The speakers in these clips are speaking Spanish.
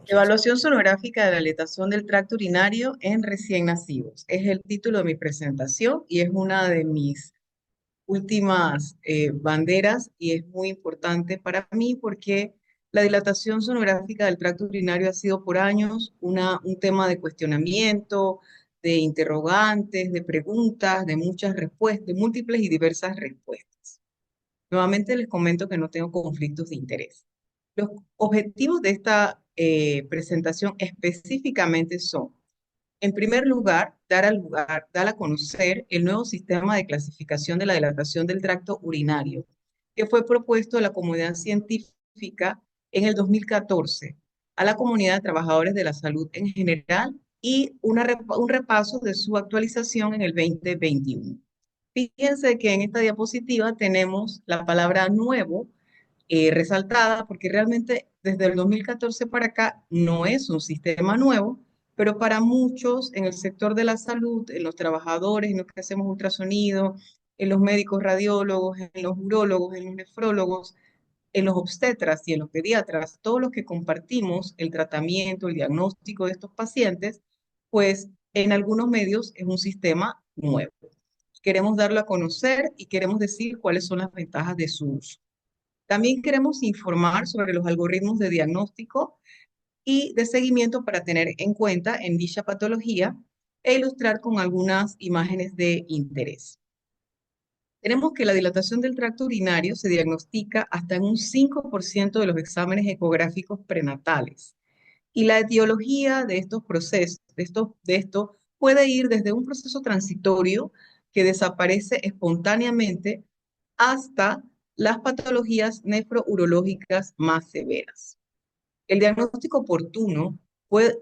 Evaluación sonográfica de la dilatación del tracto urinario en recién nacidos. Es el título de mi presentación y es una de mis últimas banderas y es muy importante para mí porque la dilatación sonográfica del tracto urinario ha sido por años un tema de cuestionamiento, de interrogantes, de preguntas, de muchas respuestas, de múltiples y diversas respuestas. Nuevamente les comento que no tengo conflictos de interés. Los objetivos de esta presentación específicamente son, en primer lugar, dar a conocer el nuevo sistema de clasificación de la dilatación del tracto urinario, que fue propuesto a la comunidad científica en el 2014, a la comunidad de trabajadores de la salud en general y un repaso de su actualización en el 2021. Fíjense que en esta diapositiva tenemos la palabra nuevo resaltada porque realmente desde el 2014 para acá no es un sistema nuevo, pero para muchos en el sector de la salud, en los trabajadores, en los que hacemos ultrasonido, en los médicos radiólogos, en los urólogos, en los nefrólogos, en los obstetras y en los pediatras, todos los que compartimos el tratamiento, el diagnóstico de estos pacientes, pues en algunos medios es un sistema nuevo. Queremos darlo a conocer y queremos decir cuáles son las ventajas de su uso. También queremos informar sobre los algoritmos de diagnóstico y de seguimiento para tener en cuenta en dicha patología e ilustrar con algunas imágenes de interés. Tenemos que la dilatación del tracto urinario se diagnostica hasta en un 5% de los exámenes ecográficos prenatales. Y la etiología de estos procesos, de esto puede ir desde un proceso transitorio que desaparece espontáneamente hasta las patologías nefrourológicas más severas. El diagnóstico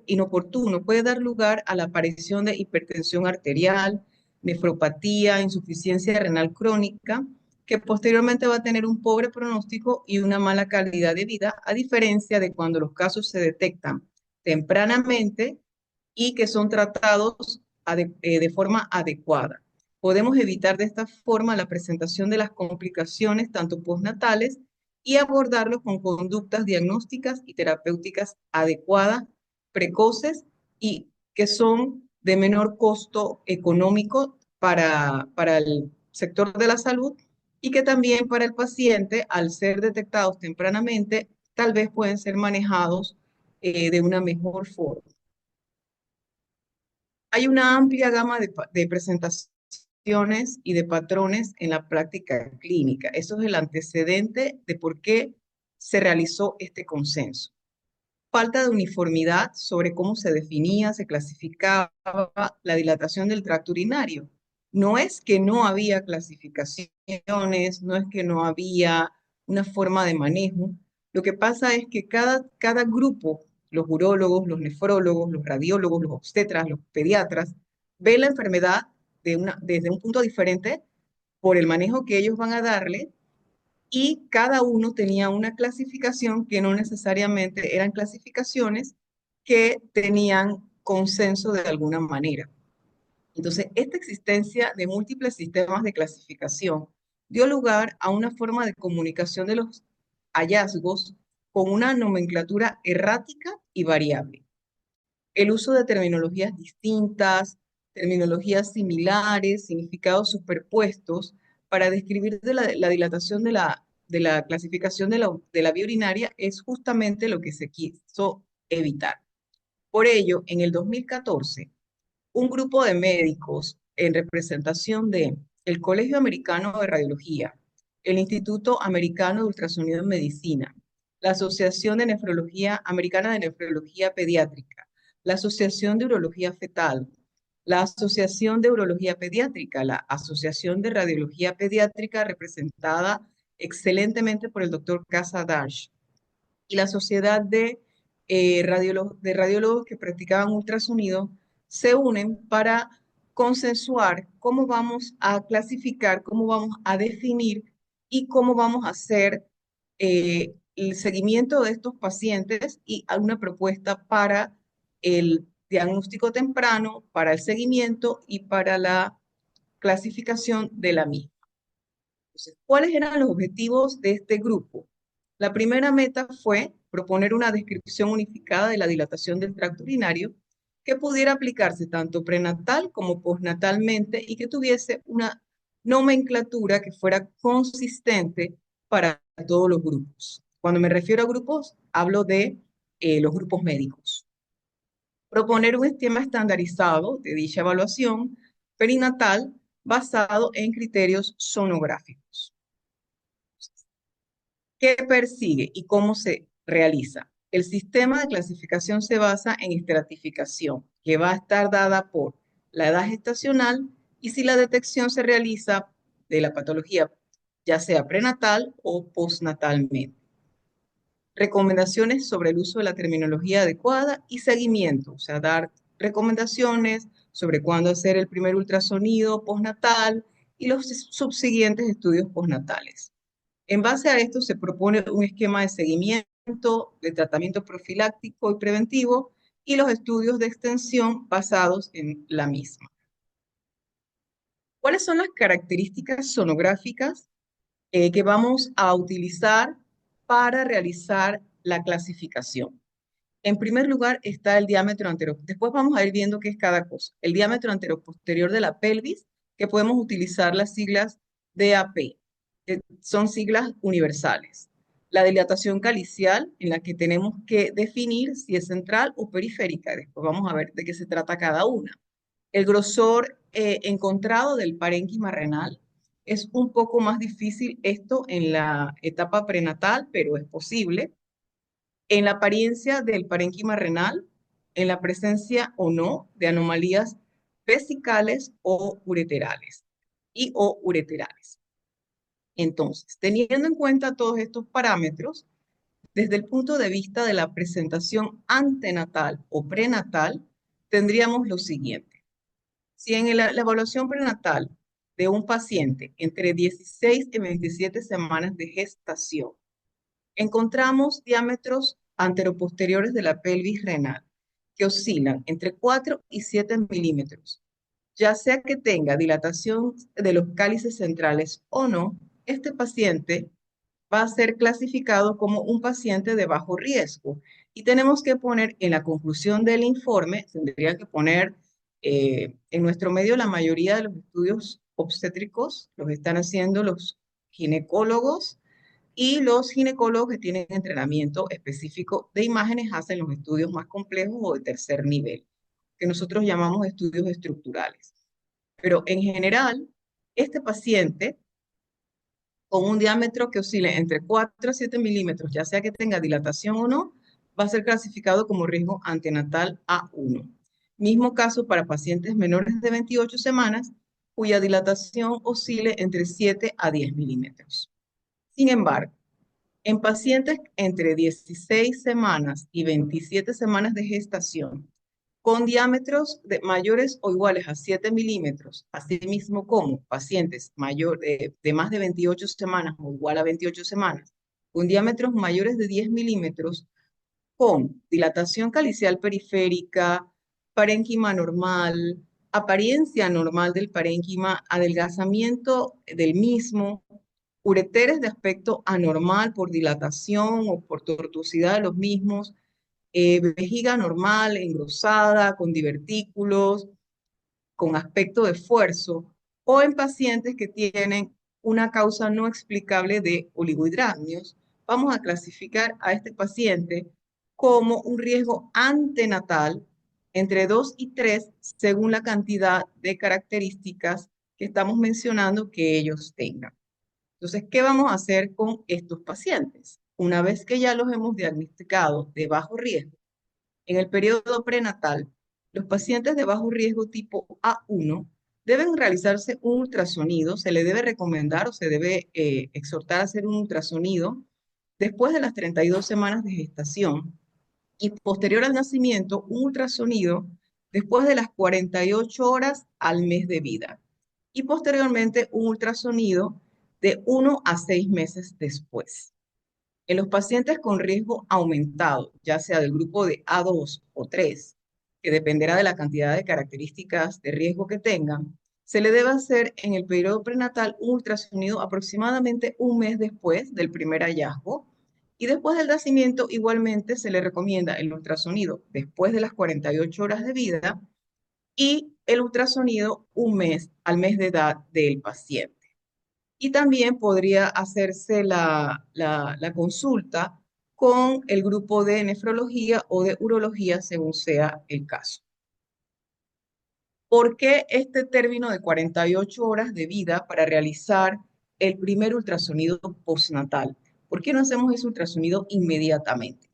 inoportuno puede dar lugar a la aparición de hipertensión arterial, nefropatía, insuficiencia renal crónica, que posteriormente va a tener un pobre pronóstico y una mala calidad de vida, a diferencia de cuando los casos se detectan tempranamente y que son tratados de forma adecuada. Podemos evitar de esta forma la presentación de las complicaciones tanto postnatales y abordarlo con conductas diagnósticas y terapéuticas adecuadas, precoces y que son de menor costo económico para el sector de la salud y que también para el paciente, al ser detectados tempranamente, tal vez pueden ser manejados de una mejor forma. Hay una amplia gama de presentaciones y de patrones en la práctica clínica. Eso es el antecedente de por qué se realizó este consenso. Falta de uniformidad sobre cómo se definía, se clasificaba la dilatación del tracto urinario. No es que no había clasificaciones, no es que no había una forma de manejo. Lo que pasa es que cada grupo, los urólogos, los nefrólogos, los radiólogos, los obstetras, los pediatras, ve la enfermedad desde un punto diferente por el manejo que ellos van a darle y cada uno tenía una clasificación que no necesariamente eran clasificaciones que tenían consenso de alguna manera. Entonces, esta existencia de múltiples sistemas de clasificación dio lugar a una forma de comunicación de los hallazgos con una nomenclatura errática y variable. El uso de terminologías distintas, terminologías similares, significados superpuestos para describir la dilatación de la clasificación de la vía urinaria es justamente lo que se quiso evitar. Por ello, en el 2014, un grupo de médicos en representación de el Colegio Americano de Radiología, el Instituto Americano de Ultrasonido en Medicina, la Asociación de Nefrología Americana de Nefrología Pediátrica, la Asociación de Urología Fetal, la Asociación de Urología Pediátrica, la Asociación de Radiología Pediátrica representada excelentemente por el doctor Casa Darsh, y la Sociedad de Radiólogos que practicaban ultrasonido se unen para consensuar cómo vamos a clasificar, cómo vamos a definir y cómo vamos a hacer el seguimiento de estos pacientes y alguna propuesta para el diagnóstico temprano, para el seguimiento y para la clasificación de la misma. Entonces, ¿cuáles eran los objetivos de este grupo? La primera meta fue proponer una descripción unificada de la dilatación del tracto urinario que pudiera aplicarse tanto prenatal como postnatalmente y que tuviese una nomenclatura que fuera consistente para todos los grupos. Cuando me refiero a grupos, hablo de los grupos médicos. Proponer un esquema estandarizado de dicha evaluación perinatal basado en criterios sonográficos. ¿Qué persigue y cómo se realiza? El sistema de clasificación se basa en estratificación, que va a estar dada por la edad gestacional y si la detección se realiza de la patología, ya sea prenatal o postnatalmente. Recomendaciones sobre el uso de la terminología adecuada y seguimiento, o sea, dar recomendaciones sobre cuándo hacer el primer ultrasonido postnatal y los subsiguientes estudios postnatales. En base a esto se propone un esquema de seguimiento, de tratamiento profiláctico y preventivo y los estudios de extensión basados en la misma. ¿Cuáles son las características sonográficas que vamos a utilizar para realizar la clasificación? En primer lugar está el diámetro antero. Después vamos a ir viendo qué es cada cosa. El diámetro anteroposterior de la pelvis, que podemos utilizar las siglas DAP, que son siglas universales. La dilatación calicial, en la que tenemos que definir si es central o periférica. Después vamos a ver de qué se trata cada una. El grosor encontrado del parénquima renal. Es un poco más difícil esto en la etapa prenatal, pero es posible en la apariencia del parénquima renal, en la presencia o no de anomalías vesicales o ureterales o ureterales. Entonces, teniendo en cuenta todos estos parámetros, desde el punto de vista de la presentación antenatal o prenatal, tendríamos lo siguiente. Si en la evaluación prenatal de un paciente entre 16 y 27 semanas de gestación, encontramos diámetros anteroposteriores de la pelvis renal que oscilan entre 4 y 7 milímetros. Ya sea que tenga dilatación de los cálices centrales o no, este paciente va a ser clasificado como un paciente de bajo riesgo. Y tenemos que poner en la conclusión del informe, tendría que poner en nuestro medio la mayoría de los estudios obstétricos los están haciendo los ginecólogos y los ginecólogos que tienen entrenamiento específico de imágenes hacen los estudios más complejos o de tercer nivel, que nosotros llamamos estudios estructurales. Pero en general, este paciente con un diámetro que oscile entre 4 a 7 milímetros, ya sea que tenga dilatación o no, va a ser clasificado como riesgo antenatal A1. Mismo caso para pacientes menores de 28 semanas, cuya dilatación oscile entre 7 a 10 milímetros. Sin embargo, en pacientes entre 16 semanas y 27 semanas de gestación, con diámetros mayores o iguales a 7 milímetros, asimismo como pacientes de más de 28 semanas o igual a 28 semanas, con diámetros mayores de 10 milímetros, con dilatación calicial periférica, parénquima normal, apariencia normal del parénquima, adelgazamiento del mismo, ureteres de aspecto anormal por dilatación o por tortuosidad de los mismos, vejiga normal, engrosada, con divertículos, con aspecto de esfuerzo, o en pacientes que tienen una causa no explicable de oligohidramnios, vamos a clasificar a este paciente como un riesgo antenatal entre 2 y 3 según la cantidad de características que estamos mencionando que ellos tengan. Entonces, ¿qué vamos a hacer con estos pacientes? Una vez que ya los hemos diagnosticado de bajo riesgo, en el periodo prenatal, los pacientes de bajo riesgo tipo A1 deben realizarse un ultrasonido, se le debe recomendar o se debe exhortar a hacer un ultrasonido después de las 32 semanas de gestación y posterior al nacimiento, un ultrasonido después de las 48 horas al mes de vida y posteriormente un ultrasonido de 1 a 6 meses después. En los pacientes con riesgo aumentado, ya sea del grupo de A2 o 3, que dependerá de la cantidad de características de riesgo que tengan, se le debe hacer en el periodo prenatal un ultrasonido aproximadamente un mes después del primer hallazgo Y después del nacimiento, igualmente se le recomienda el ultrasonido después de las 48 horas de vida y el ultrasonido un mes al mes de edad del paciente. Y también podría hacerse la consulta con el grupo de nefrología o de urología, según sea el caso. ¿Por qué este término de 48 horas de vida para realizar el primer ultrasonido postnatal? ¿Por qué no hacemos ese ultrasonido inmediatamente?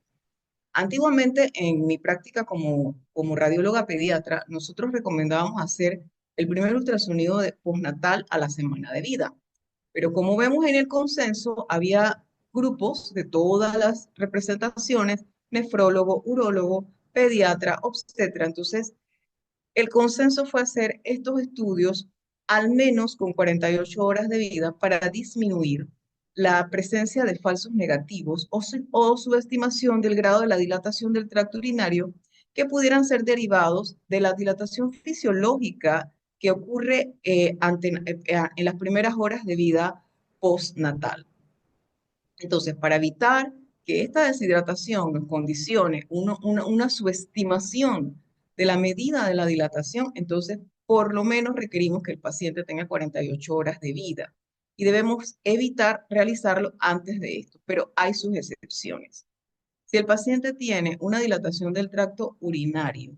Antiguamente, en mi práctica como radióloga pediatra, nosotros recomendábamos hacer el primer ultrasonido de postnatal a la semana de vida. Pero como vemos en el consenso, había grupos de todas las representaciones, nefrólogo, urólogo, pediatra, obstetra. Entonces, el consenso fue hacer estos estudios al menos con 48 horas de vida para disminuir la presencia de falsos negativos o subestimación del grado de la dilatación del tracto urinario que pudieran ser derivados de la dilatación fisiológica que ocurre en las primeras horas de vida postnatal. Entonces, para evitar que esta deshidratación nos condicione una subestimación de la medida de la dilatación, entonces por lo menos requerimos que el paciente tenga 48 horas de vida y debemos evitar realizarlo antes de esto, pero hay sus excepciones. Si el paciente tiene una dilatación del tracto urinario,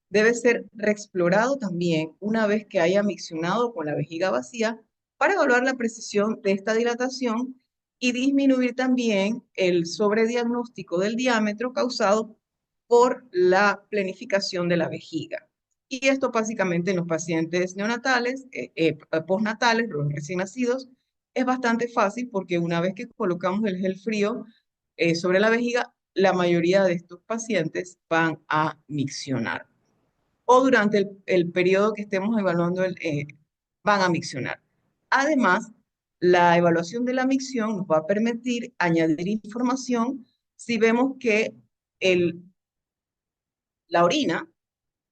debe ser reexplorado también una vez que haya miccionado con la vejiga vacía para evaluar la precisión de esta dilatación y disminuir también el sobrediagnóstico del diámetro causado por la planificación de la vejiga. Y esto básicamente en los pacientes neonatales, postnatales, los recién nacidos, es bastante fácil porque una vez que colocamos el gel frío sobre la vejiga, la mayoría de estos pacientes van a miccionar o durante el periodo que estemos evaluando van a miccionar. Además, la evaluación de la micción nos va a permitir añadir información si vemos que el, la orina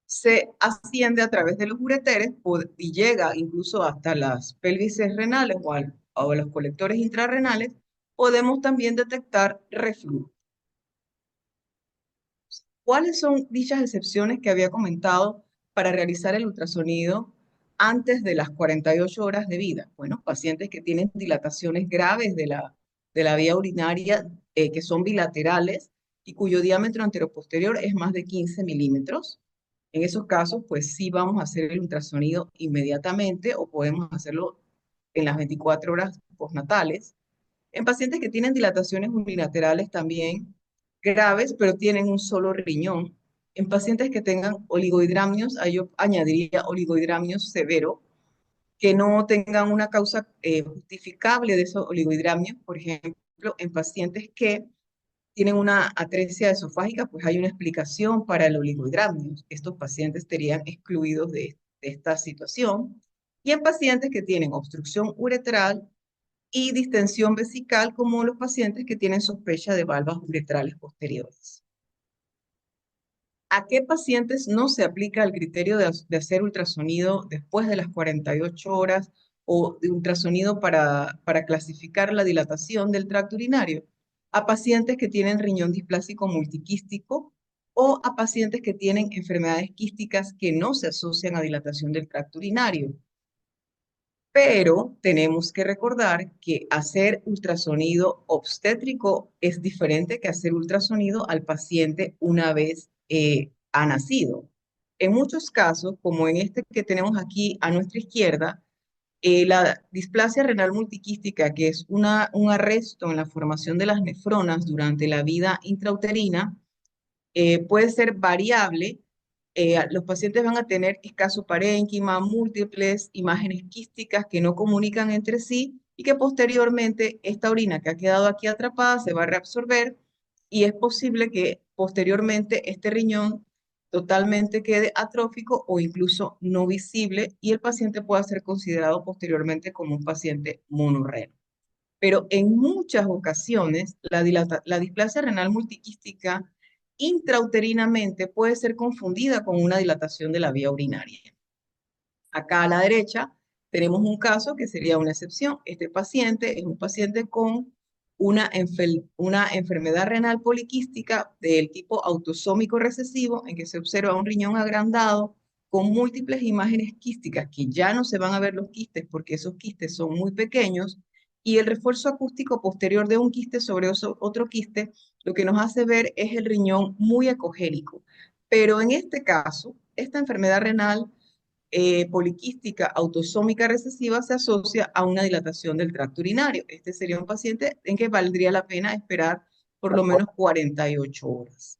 se asciende a través de los ureteres y llega incluso hasta las pelvises renales o a los colectores intrarrenales, podemos también detectar reflujo. ¿Cuáles son dichas excepciones que había comentado para realizar el ultrasonido antes de las 48 horas de vida? Bueno, pacientes que tienen dilataciones graves de la vía urinaria, que son bilaterales y cuyo diámetro anteroposterior es más de 15 milímetros. En esos casos, pues sí vamos a hacer el ultrasonido inmediatamente o podemos hacerlo en las 24 horas postnatales. En pacientes que tienen dilataciones unilaterales también graves, pero tienen un solo riñón. En pacientes que tengan oligohidramnios, ahí yo añadiría oligohidramnios severo, que no tengan una causa justificable de esos oligohidramnios. Por ejemplo, en pacientes que tienen una atresia esofágica, pues hay una explicación para el oligohidramnio. Estos pacientes estarían excluidos de esta situación. Y en pacientes que tienen obstrucción uretral, y distensión vesical como los pacientes que tienen sospecha de valvas uretrales posteriores. ¿A qué pacientes no se aplica el criterio de hacer ultrasonido después de las 48 horas o de ultrasonido para clasificar la dilatación del tracto urinario? A pacientes que tienen riñón displásico multiquístico o a pacientes que tienen enfermedades quísticas que no se asocian a dilatación del tracto urinario. Pero tenemos que recordar que hacer ultrasonido obstétrico es diferente que hacer ultrasonido al paciente una vez ha nacido. En muchos casos, como en este que tenemos aquí a nuestra izquierda, la displasia renal multiquística, que es un arresto en la formación de las nefronas durante la vida intrauterina, puede ser variable. Los pacientes van a tener escaso parénquima, múltiples imágenes quísticas que no comunican entre sí y que posteriormente esta orina que ha quedado aquí atrapada se va a reabsorber y es posible que posteriormente este riñón totalmente quede atrófico o incluso no visible y el paciente pueda ser considerado posteriormente como un paciente monorreno. Pero en muchas ocasiones la displasia renal multiquística intrauterinamente puede ser confundida con una dilatación de la vía urinaria. Acá a la derecha tenemos un caso que sería una excepción. Este paciente es un paciente con una enfermedad renal poliquística del tipo autosómico recesivo, en que se observa un riñón agrandado con múltiples imágenes quísticas, que ya no se van a ver los quistes porque esos quistes son muy pequeños, y el refuerzo acústico posterior de un quiste sobre otro quiste, lo que nos hace ver es el riñón muy ecogénico. Pero en este caso, esta enfermedad renal poliquística autosómica recesiva se asocia a una dilatación del tracto urinario. Este sería un paciente en que valdría la pena esperar por lo menos 48 horas.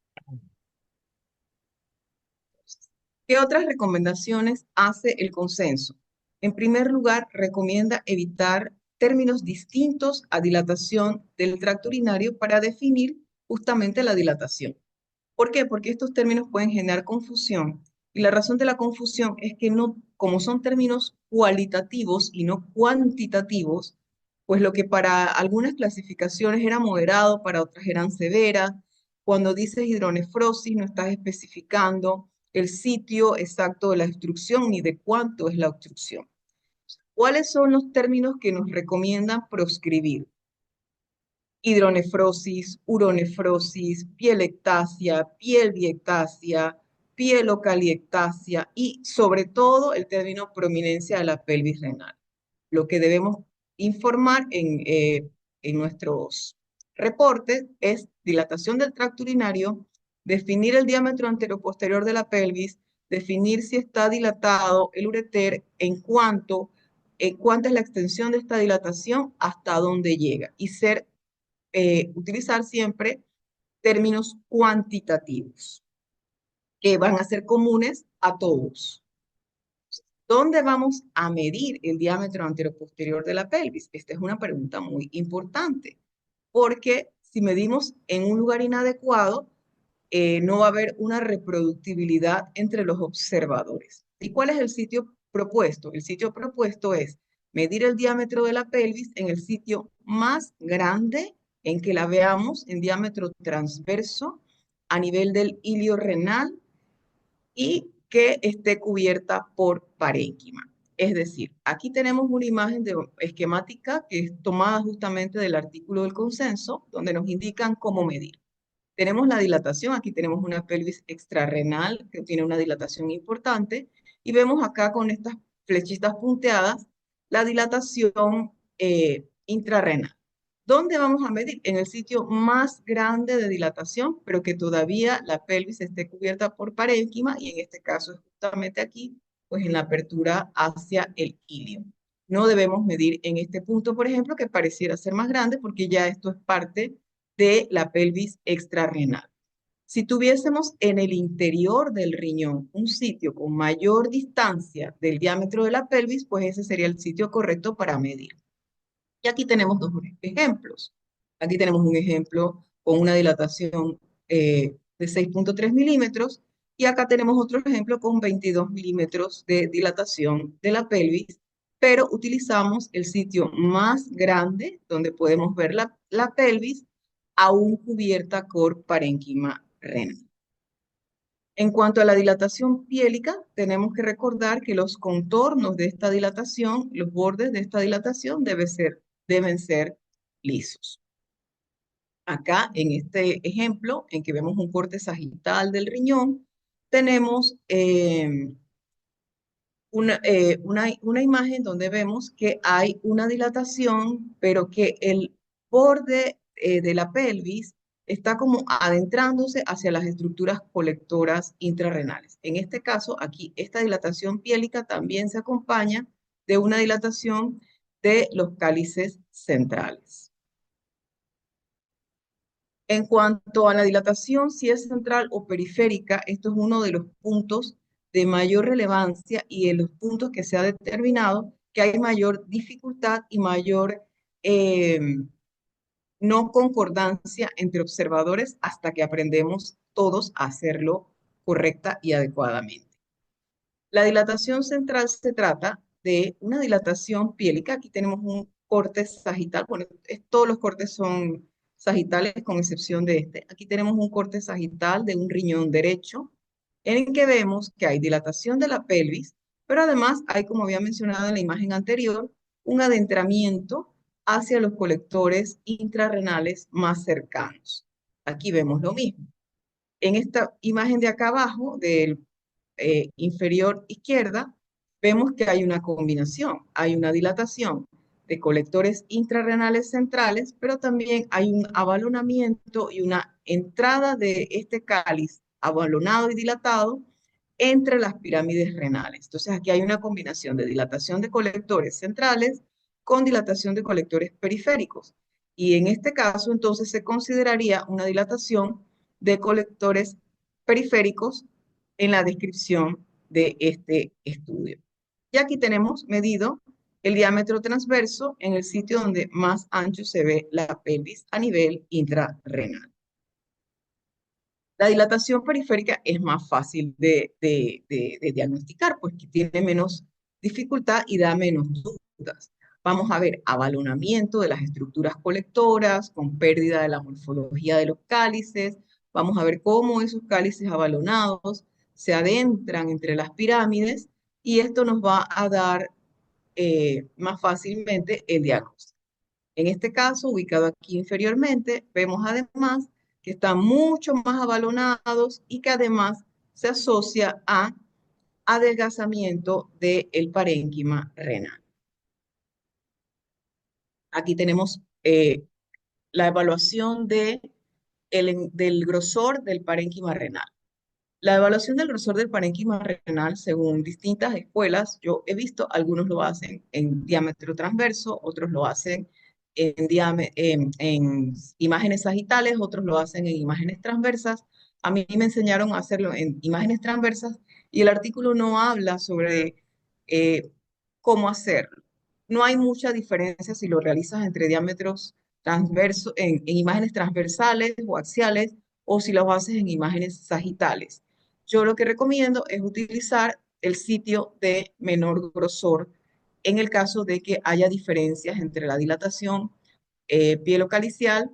¿Qué otras recomendaciones hace el consenso? En primer lugar, recomienda evitar términos distintos a dilatación del tracto urinario para definir justamente la dilatación. ¿Por qué? Porque estos términos pueden generar confusión y la razón de la confusión es que no, como son términos cualitativos y no cuantitativos, pues lo que para algunas clasificaciones era moderado, para otras eran severas. Cuando dices hidronefrosis no estás especificando el sitio exacto de la obstrucción ni de cuánto es la obstrucción. ¿Cuáles son los términos que nos recomiendan proscribir? Hidronefrosis, uronefrosis, pielectasia, pielviectasia, pielocaliectasia y sobre todo el término prominencia de la pelvis renal. Lo que debemos informar en nuestros reportes es dilatación del tracto urinario, definir el diámetro anteroposterior de la pelvis, definir si está dilatado el ureter, cuánta es la extensión de esta dilatación, hasta dónde llega, y utilizar siempre términos cuantitativos que van a ser comunes a todos. ¿Dónde vamos a medir el diámetro anteroposterior de la pelvis? Esta es una pregunta muy importante, porque si medimos en un lugar inadecuado, no va a haber una reproductibilidad entre los observadores. ¿Y cuál es el sitio propuesto? El sitio propuesto es medir el diámetro de la pelvis en el sitio más grande en que la veamos en diámetro transverso a nivel del hilio renal y que esté cubierta por parénquima. Es decir, aquí tenemos una imagen esquemática que es tomada justamente del artículo del consenso, donde nos indican cómo medir. Tenemos la dilatación, aquí tenemos una pelvis extrarrenal que tiene una dilatación importante y vemos acá con estas flechitas punteadas la dilatación intrarrenal. ¿Dónde vamos a medir? En el sitio más grande de dilatación, pero que todavía la pelvis esté cubierta por parénquima y en este caso es justamente aquí, pues en la apertura hacia el ilio. No debemos medir en este punto, por ejemplo, que pareciera ser más grande porque ya esto es parte de la pelvis extrarrenal. Si tuviésemos en el interior del riñón un sitio con mayor distancia del diámetro de la pelvis, pues ese sería el sitio correcto para medir. Y aquí tenemos dos ejemplos. Aquí tenemos un ejemplo con una dilatación de 6,3 milímetros y acá tenemos otro ejemplo con 22 milímetros de dilatación de la pelvis, pero utilizamos el sitio más grande donde podemos ver la pelvis aún cubierta por parénquima renal. En cuanto a la dilatación piélica, tenemos que recordar que los contornos de esta dilatación, los bordes de esta dilatación deben ser lisos. Acá, en este ejemplo, en que vemos un corte sagital del riñón, tenemos una imagen donde vemos que hay una dilatación, pero que el borde de la pelvis está como adentrándose hacia las estructuras colectoras intrarrenales. En este caso, aquí, esta dilatación piélica también se acompaña de una dilatación de los cálices centrales. En cuanto a la dilatación, si es central o periférica, esto es uno de los puntos de mayor relevancia y de los puntos que se ha determinado que hay mayor dificultad y mayor eh, no concordancia entre observadores hasta que aprendemos todos a hacerlo correcta y adecuadamente. La dilatación central se trata de una dilatación piélica. Aquí tenemos un corte sagital. Bueno, todos los cortes son sagitales con excepción de este. Aquí tenemos un corte sagital de un riñón derecho en el que vemos que hay dilatación de la pelvis, pero además hay, como había mencionado en la imagen anterior, un adentramiento hacia los colectores intrarrenales más cercanos. Aquí vemos lo mismo. En esta imagen de acá abajo, del inferior izquierda, vemos que hay una combinación, hay una dilatación de colectores intrarrenales centrales, pero también hay un abalonamiento y una entrada de este cáliz abalonado y dilatado entre las pirámides renales. Entonces aquí hay una combinación de dilatación de colectores centrales con dilatación de colectores periféricos. Y en este caso, entonces, se consideraría una dilatación de colectores periféricos en la descripción de este estudio. Y aquí tenemos medido el diámetro transverso en el sitio donde más ancho se ve la pelvis a nivel intrarrenal. La dilatación periférica es más fácil de diagnosticar, pues que tiene menos dificultad y da menos dudas. Vamos a ver abalonamiento de las estructuras colectoras con pérdida de la morfología de los cálices. Vamos a ver cómo esos cálices abalonados se adentran entre las pirámides y esto nos va a dar más fácilmente el diagnóstico. En este caso, ubicado aquí inferiormente, vemos además que están mucho más abalonados y que además se asocia a adelgazamiento del parénquima renal. Aquí tenemos la evaluación del grosor del parénquima renal. La evaluación del grosor del parénquima renal, según distintas escuelas, yo he visto, algunos lo hacen en diámetro transverso, otros lo hacen en imágenes sagitales, otros lo hacen en imágenes transversas. A mí me enseñaron a hacerlo en imágenes transversas y el artículo no habla sobre eh, cómo hacerlo. No hay mucha diferencia si lo realizas entre diámetros transversos, en imágenes transversales o axiales, o si lo haces en imágenes sagitales. Yo lo que recomiendo es utilizar el sitio de menor grosor en el caso de que haya diferencias entre la dilatación pielocalicial,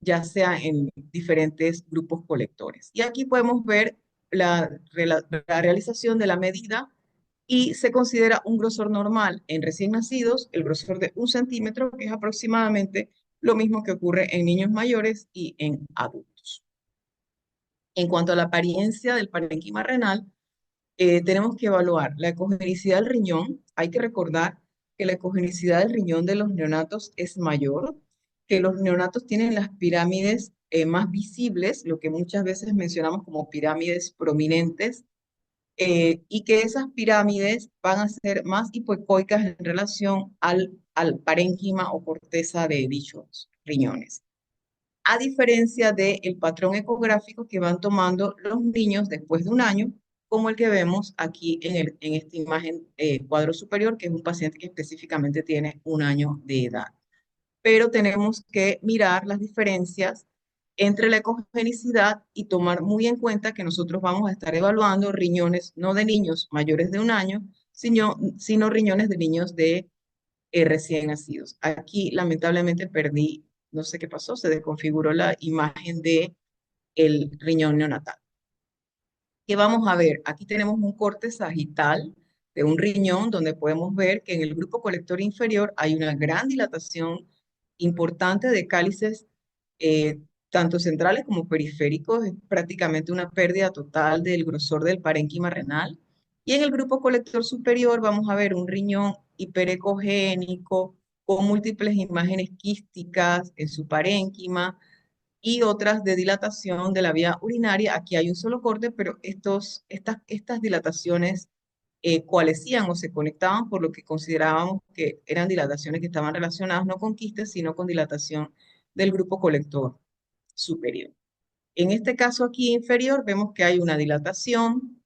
ya sea en diferentes grupos colectores. Y aquí podemos ver la realización de la medida y se considera un grosor normal en recién nacidos, el grosor de 1 centímetro, que es aproximadamente lo mismo que ocurre en niños mayores y en adultos. En cuanto a la apariencia del parénquima renal, tenemos que evaluar la ecogenicidad del riñón. Hay que recordar que la ecogenicidad del riñón de los neonatos es mayor, que los neonatos tienen las pirámides más visibles, lo que muchas veces mencionamos como pirámides prominentes, y que esas pirámides van a ser más hipoecoicas en relación al parénquima o corteza de dichos riñones, a diferencia del patrón ecográfico que van tomando los niños después de un año, como el que vemos aquí en esta imagen cuadro superior, que es un paciente que específicamente tiene un año de edad. Pero tenemos que mirar las diferencias entre la ecogenicidad y tomar muy en cuenta que nosotros vamos a estar evaluando riñones no de niños mayores de un año, sino riñones de niños de recién nacidos. Aquí lamentablemente perdí, no sé qué pasó, se desconfiguró la imagen de el riñón neonatal. ¿Qué vamos a ver? Aquí tenemos un corte sagital de un riñón donde podemos ver que en el grupo colector inferior hay una gran dilatación importante de cálices, eh, tanto centrales como periféricos, es prácticamente una pérdida total del grosor del parénquima renal. Y en el grupo colector superior vamos a ver un riñón hiperecogénico con múltiples imágenes quísticas en su parénquima y otras de dilatación de la vía urinaria. Aquí hay un solo corte, pero estas dilataciones coalescían o se conectaban por lo que considerábamos que eran dilataciones que estaban relacionadas no con quistes, sino con dilatación del grupo colector superior. En este caso aquí inferior vemos que hay una dilatación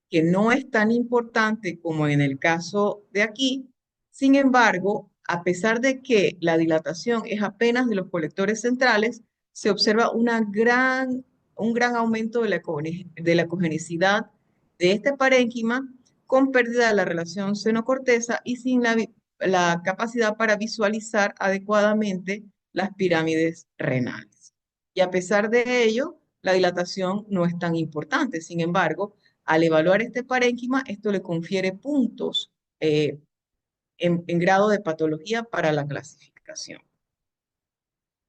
que no es tan importante como en el caso de aquí. Sin embargo, a pesar de que la dilatación es apenas de los colectores centrales, se observa un gran aumento de la ecogenicidad de este parénquima con pérdida de la relación seno-corteza y sin la capacidad para visualizar adecuadamente las pirámides renales. Y a pesar de ello, la dilatación no es tan importante. Sin embargo, al evaluar este parénquima, esto le confiere puntos en grado de patología para la clasificación.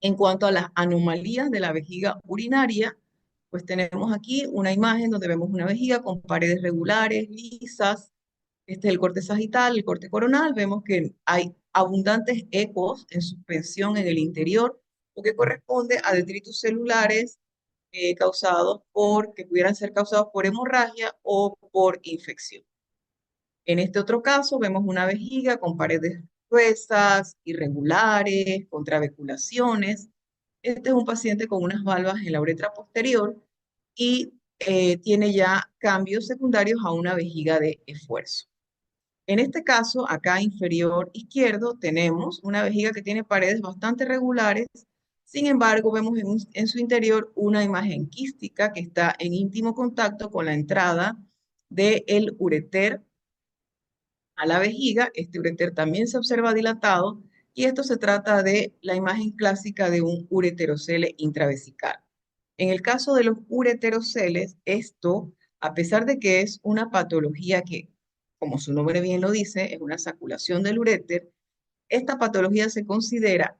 En cuanto a las anomalías de la vejiga urinaria, pues tenemos aquí una imagen donde vemos una vejiga con paredes regulares, lisas. Este es el corte sagital, el corte coronal. Vemos que hay abundantes ecos en suspensión en el interior, lo que corresponde a detritus celulares que pudieran ser causados por hemorragia o por infección. En este otro caso, vemos una vejiga con paredes gruesas, irregulares, con trabeculaciones. Este es un paciente con unas valvas en la uretra posterior y tiene ya cambios secundarios a una vejiga de esfuerzo. En este caso, acá inferior izquierdo, tenemos una vejiga que tiene paredes bastante regulares. Sin embargo, vemos en su interior una imagen quística que está en íntimo contacto con la entrada del ureter a la vejiga. Este ureter también se observa dilatado y esto se trata de la imagen clásica de un ureterocele intravesical. En el caso de los ureteroceles, esto, a pesar de que es una patología que, como su nombre bien lo dice, es una saculación del uréter, esta patología se considera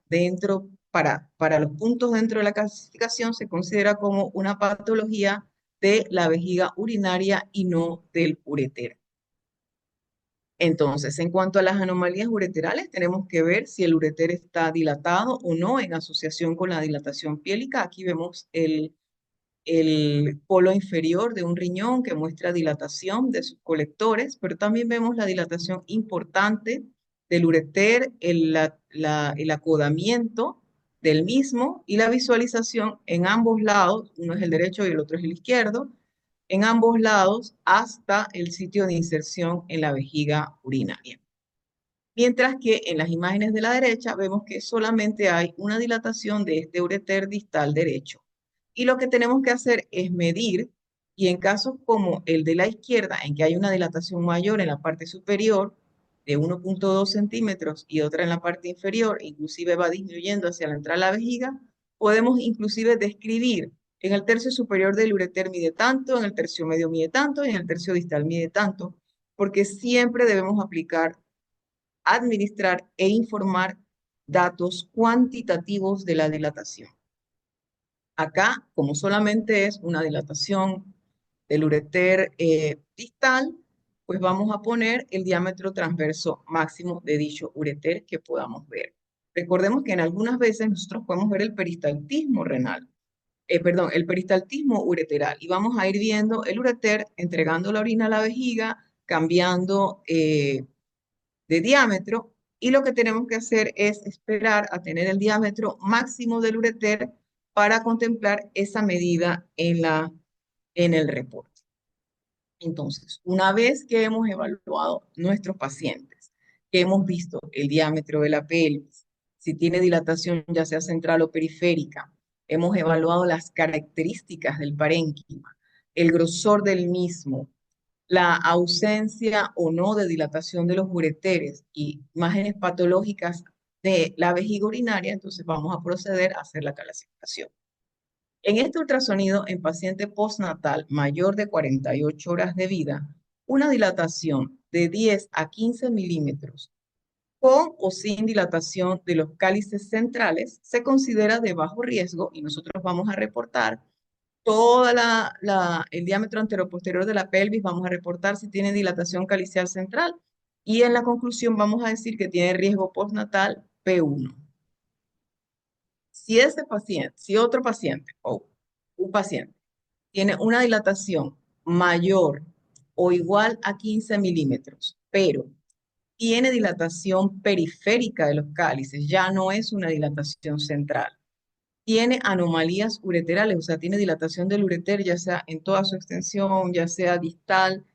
para los puntos dentro de la clasificación, se considera como una patología de la vejiga urinaria y no del ureter. Entonces, en cuanto a las anomalías ureterales, tenemos que ver si el ureter está dilatado o no en asociación con la dilatación piélica. Aquí vemos el polo inferior de un riñón que muestra dilatación de sus colectores, pero también vemos la dilatación importante del ureter, el acodamiento del mismo y la visualización en ambos lados, uno es el derecho y el otro es el izquierdo, en ambos lados hasta el sitio de inserción en la vejiga urinaria. Mientras que en las imágenes de la derecha vemos que solamente hay una dilatación de este ureter distal derecho. Y lo que tenemos que hacer es medir, y en casos como el de la izquierda, en que hay una dilatación mayor en la parte superior de 1,2 centímetros y otra en la parte inferior, inclusive va disminuyendo hacia la entrada de la vejiga, podemos inclusive describir en el tercio superior del ureter mide tanto, en el tercio medio mide tanto y en el tercio distal mide tanto, porque siempre debemos administrar e informar datos cuantitativos de la dilatación. Acá, como solamente es una dilatación del ureter distal, pues vamos a poner el diámetro transverso máximo de dicho ureter que podamos ver. Recordemos que en algunas veces nosotros podemos ver el peristaltismo renal, el peristaltismo ureteral, y vamos a ir viendo el ureter entregando la orina a la vejiga, cambiando de diámetro, y lo que tenemos que hacer es esperar a tener el diámetro máximo del ureter para contemplar esa medida en el reporte. Entonces, una vez que hemos evaluado nuestros pacientes, que hemos visto el diámetro de la pelvis, si tiene dilatación ya sea central o periférica, hemos evaluado las características del parénquima, el grosor del mismo, la ausencia o no de dilatación de los ureteres y imágenes patológicas de la vejiga urinaria, entonces vamos a proceder a hacer la clasificación. En este ultrasonido en paciente postnatal mayor de 48 horas de vida, una dilatación de 10 a 15 milímetros con o sin dilatación de los cálices centrales se considera de bajo riesgo y nosotros vamos a reportar el diámetro anteroposterior de la pelvis, vamos a reportar si tiene dilatación calicial central y en la conclusión vamos a decir que tiene riesgo postnatal P1. Si otro paciente o un paciente tiene una dilatación mayor o igual a 15 milímetros, pero tiene dilatación periférica de los cálices, ya no es una dilatación central, tiene anomalías ureterales, o sea, tiene dilatación del ureter, ya sea en toda su extensión, ya sea distal,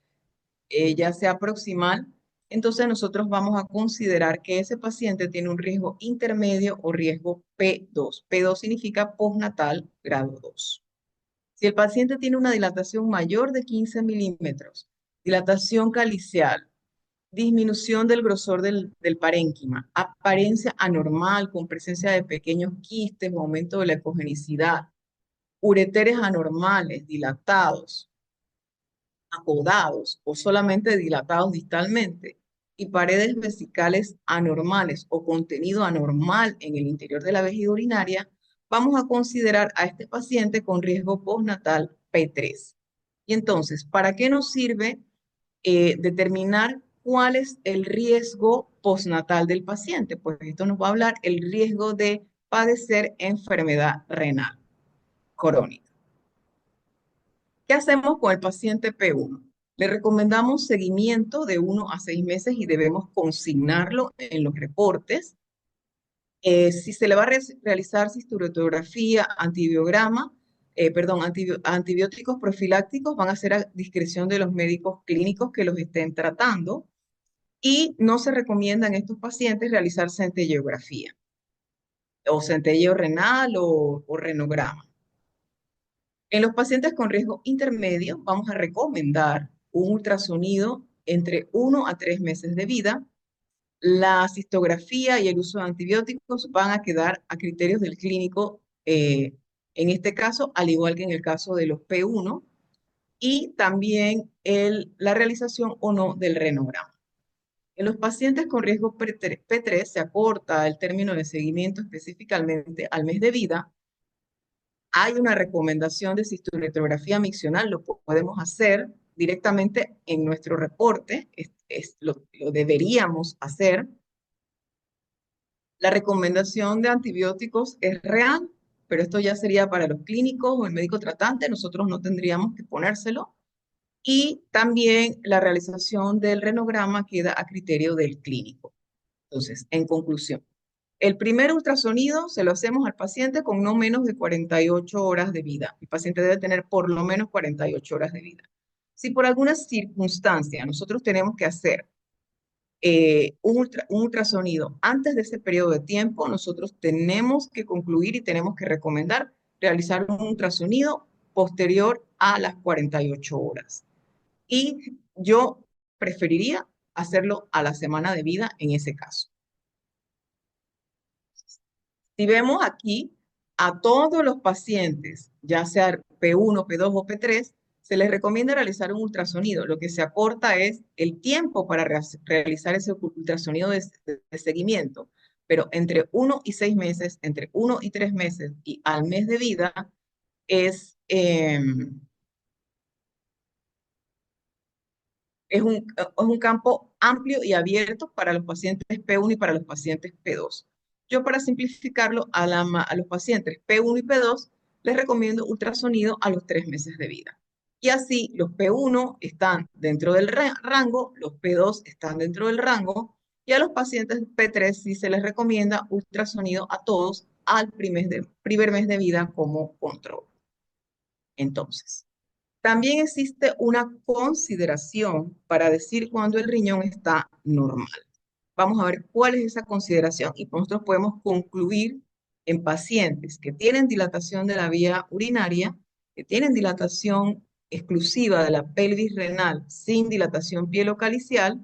ya sea proximal, entonces nosotros vamos a considerar que ese paciente tiene un riesgo intermedio o riesgo P2. P2 significa postnatal grado 2. Si el paciente tiene una dilatación mayor de 15 milímetros, dilatación calicial, disminución del grosor del parénquima, apariencia anormal con presencia de pequeños quistes o aumento de la ecogenicidad, ureteres anormales, dilatados, acodados o solamente dilatados distalmente, y paredes vesicales anormales o contenido anormal en el interior de la vejiga urinaria, vamos a considerar a este paciente con riesgo postnatal P3. Y entonces, ¿para qué nos sirve determinar cuál es el riesgo postnatal del paciente? Pues esto nos va a hablar el riesgo de padecer enfermedad renal crónica. ¿Qué hacemos con el paciente P1? Le recomendamos seguimiento de 1 a 6 meses y debemos consignarlo en los reportes. Si se le va a realizar cistometografía, antibióticos profilácticos van a ser a discreción de los médicos clínicos que los estén tratando y no se recomienda en estos pacientes realizar centellografía o centelleo renal o renograma. En los pacientes con riesgo intermedio vamos a recomendar un ultrasonido entre 1 a 3 meses de vida. La cistografía y el uso de antibióticos van a quedar a criterios del clínico, en este caso, al igual que en el caso de los P1, y también la realización o no del renograma. En los pacientes con riesgo P3 se acorta el término de seguimiento específicamente al mes de vida. Hay una recomendación de cistometrografía miccional, lo podemos hacer directamente en nuestro reporte, lo deberíamos hacer. La recomendación de antibióticos es real, pero esto ya sería para los clínicos o el médico tratante, nosotros no tendríamos que ponérselo. Y también la realización del renograma queda a criterio del clínico. Entonces, en conclusión, el primer ultrasonido se lo hacemos al paciente con no menos de 48 horas de vida. El paciente debe tener por lo menos 48 horas de vida. Si por alguna circunstancia nosotros tenemos que hacer un ultrasonido antes de ese periodo de tiempo, nosotros tenemos que concluir y tenemos que recomendar realizar un ultrasonido posterior a las 48 horas. Y yo preferiría hacerlo a la semana de vida en ese caso. Si vemos aquí a todos los pacientes, ya sea P1, P2 o P3, se les recomienda realizar un ultrasonido. Lo que se acorta es el tiempo para realizar ese ultrasonido de seguimiento, pero entre 1 y 6 meses, entre 1 y 3 meses y al mes de vida es, es un campo amplio y abierto para los pacientes P1 y para los pacientes P2. Yo para simplificarlo a los pacientes P1 y P2 les recomiendo ultrasonido a los 3 meses de vida. Y así los P1 están dentro del rango, los P2 están dentro del rango y a los pacientes P3 sí se les recomienda ultrasonido a todos al primer mes de vida como control. Entonces, también existe una consideración para decir cuando el riñón está normal. Vamos a ver cuál es esa consideración y nosotros podemos concluir en pacientes que tienen dilatación de la vía urinaria, que tienen dilatación exclusiva de la pelvis renal sin dilatación pielocalicial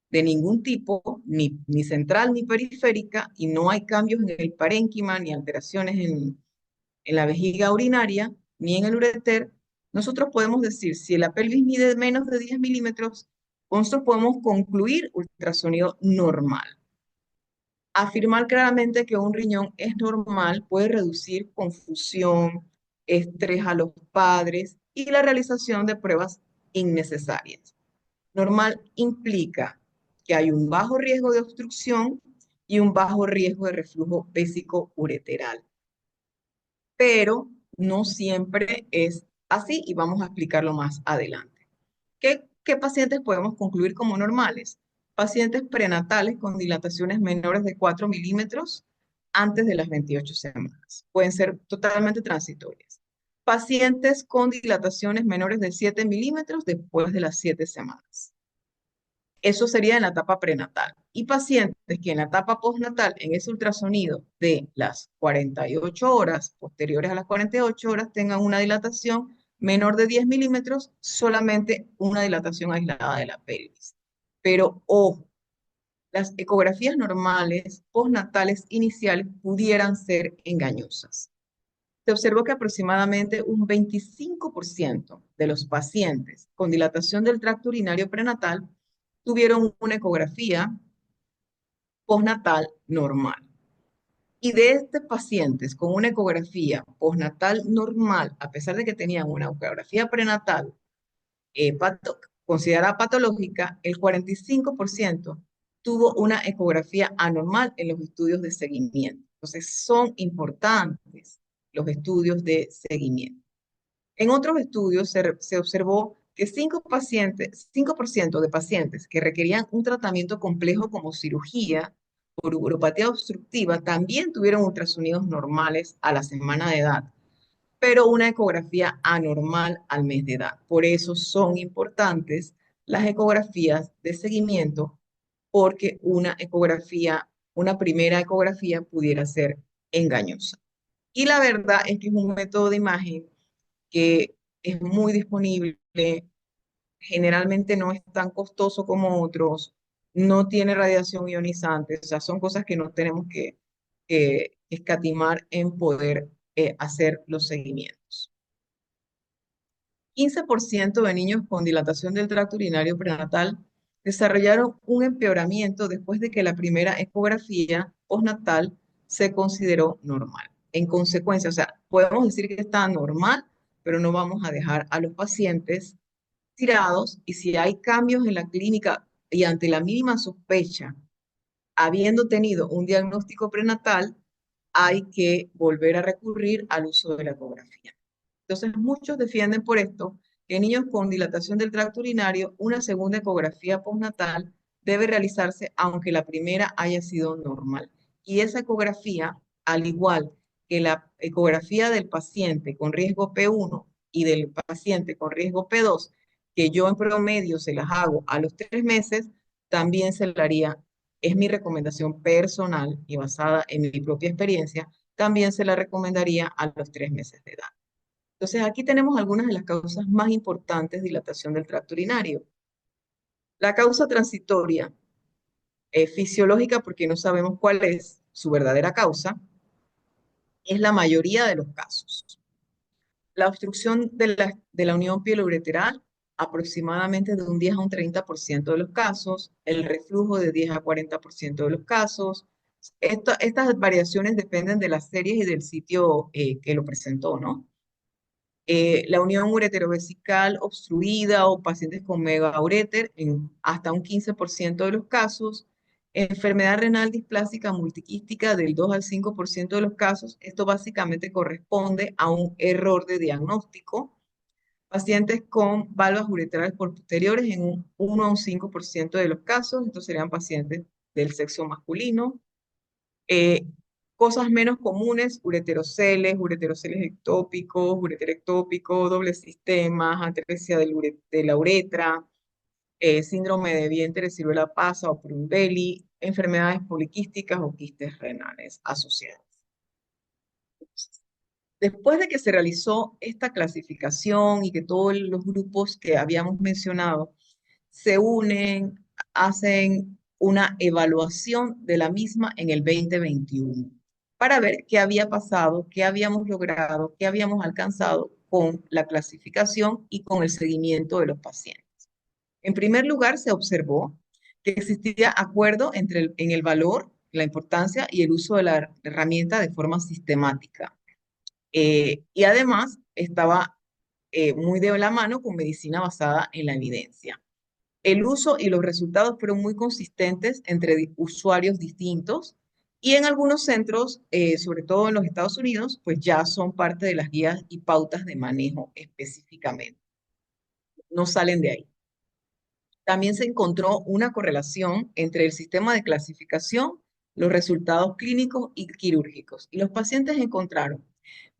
de ningún tipo, ni central ni periférica, y no hay cambios en el parénquima ni alteraciones en la vejiga urinaria ni en el ureter. Nosotros podemos decir, si la pelvis mide menos de 10 milímetros, nosotros podemos concluir ultrasonido normal. Afirmar claramente que un riñón es normal puede reducir confusión, estrés a los padres y la realización de pruebas innecesarias. Normal implica que hay un bajo riesgo de obstrucción y un bajo riesgo de reflujo vésico ureteral, pero no siempre es así y vamos a explicarlo más adelante. ¿Qué pacientes podemos concluir como normales? Pacientes prenatales con dilataciones menores de 4 milímetros antes de las 28 semanas. Pueden ser totalmente transitorias. Pacientes con dilataciones menores de 7 milímetros después de las 7 semanas. Eso sería en la etapa prenatal. Y pacientes que en la etapa postnatal, en ese ultrasonido de las 48 horas, posteriores a las 48 horas, tengan una dilatación menor de 10 milímetros, solamente una dilatación aislada de la pelvis. Pero ojo, las ecografías normales postnatales iniciales pudieran ser engañosas. Se observó que aproximadamente un 25% de los pacientes con dilatación del tracto urinario prenatal tuvieron una ecografía postnatal normal. Y de estos pacientes con una ecografía postnatal normal, a pesar de que tenían una ecografía prenatal considerada patológica, el 45% tuvo una ecografía anormal en los estudios de seguimiento. Entonces, son importantes los estudios de seguimiento. En otros estudios se observó que 5% de pacientes que requerían un tratamiento complejo como cirugía por uropatía obstructiva también tuvieron ultrasonidos normales a la semana de edad, pero una ecografía anormal al mes de edad. Por eso son importantes las ecografías de seguimiento, porque una primera ecografía pudiera ser engañosa. Y la verdad es que es un método de imagen que es muy disponible, generalmente no es tan costoso como otros, no tiene radiación ionizante, o sea, son cosas que no tenemos que escatimar en poder hacer los seguimientos. 15% de niños con dilatación del tracto urinario prenatal desarrollaron un empeoramiento después de que la primera ecografía postnatal se consideró normal. En consecuencia, o sea, podemos decir que está normal, pero no vamos a dejar a los pacientes tirados, y si hay cambios en la clínica y ante la mínima sospecha, habiendo tenido un diagnóstico prenatal, hay que volver a recurrir al uso de la ecografía. Entonces, muchos defienden por esto que en niños con dilatación del tracto urinario, una segunda ecografía postnatal debe realizarse aunque la primera haya sido normal. Y esa ecografía, al igual que la ecografía del paciente con riesgo P1 y del paciente con riesgo P2, que yo en promedio se las hago a los 3 meses, también se la haría, es mi recomendación personal y basada en mi propia experiencia, también se la recomendaría a los 3 meses de edad. Entonces, aquí tenemos algunas de las causas más importantes de dilatación del tracto urinario. La causa transitoria, fisiológica, porque no sabemos cuál es su verdadera causa, es la mayoría de los casos. La obstrucción de la unión pielo-ureteral, aproximadamente de un 10 a un 30% de los casos, el reflujo de 10 a 40% de los casos. Estas variaciones dependen de las series y del sitio que lo presentó, ¿no? La unión ureterovesical obstruida o pacientes con megaureter en hasta un 15% de los casos, enfermedad renal displásica multiquística del 2 al 5% de los casos. Esto básicamente corresponde a un error de diagnóstico. Pacientes con valvas ureterales posteriores en un 1 a un 5% de los casos. Estos serían pacientes del sexo masculino. Eh, Cosas menos comunes, ureteroceles ectópicos, ureter ectópico, doble sistema, atresia de la uretra, síndrome de vientre de ciruela pasa o Prumbelli, enfermedades poliquísticas o quistes renales asociadas. Después de que se realizó esta clasificación y que todos los grupos que habíamos mencionado se unen, hacen una evaluación de la misma en el 2021 para ver qué había pasado, qué habíamos logrado, qué habíamos alcanzado con la clasificación y con el seguimiento de los pacientes. En primer lugar, se observó que existía acuerdo en el valor, la importancia y el uso de la herramienta de forma sistemática. Y además estaba muy de la mano con medicina basada en la evidencia. El uso y los resultados fueron muy consistentes entre usuarios distintos, y en algunos centros, sobre todo en los Estados Unidos, pues ya son parte de las guías y pautas de manejo específicamente. No salen de ahí. También se encontró una correlación entre el sistema de clasificación, los resultados clínicos y quirúrgicos. Y los pacientes encontraron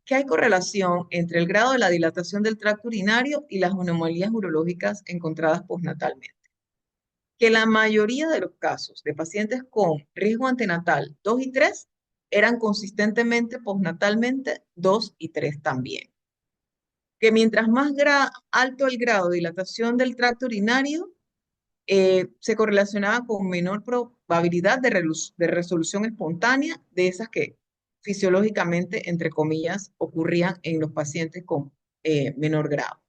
que hay correlación entre el grado de la dilatación del tracto urinario y las anomalías urológicas encontradas postnatalmente. Que la mayoría de los casos de pacientes con riesgo antenatal 2 y 3 eran consistentemente postnatalmente 2 y 3 también. Que mientras más alto el grado de dilatación del tracto urinario, se correlacionaba con menor probabilidad de resolución espontánea de esas que fisiológicamente, entre comillas, ocurrían en los pacientes con menor grado.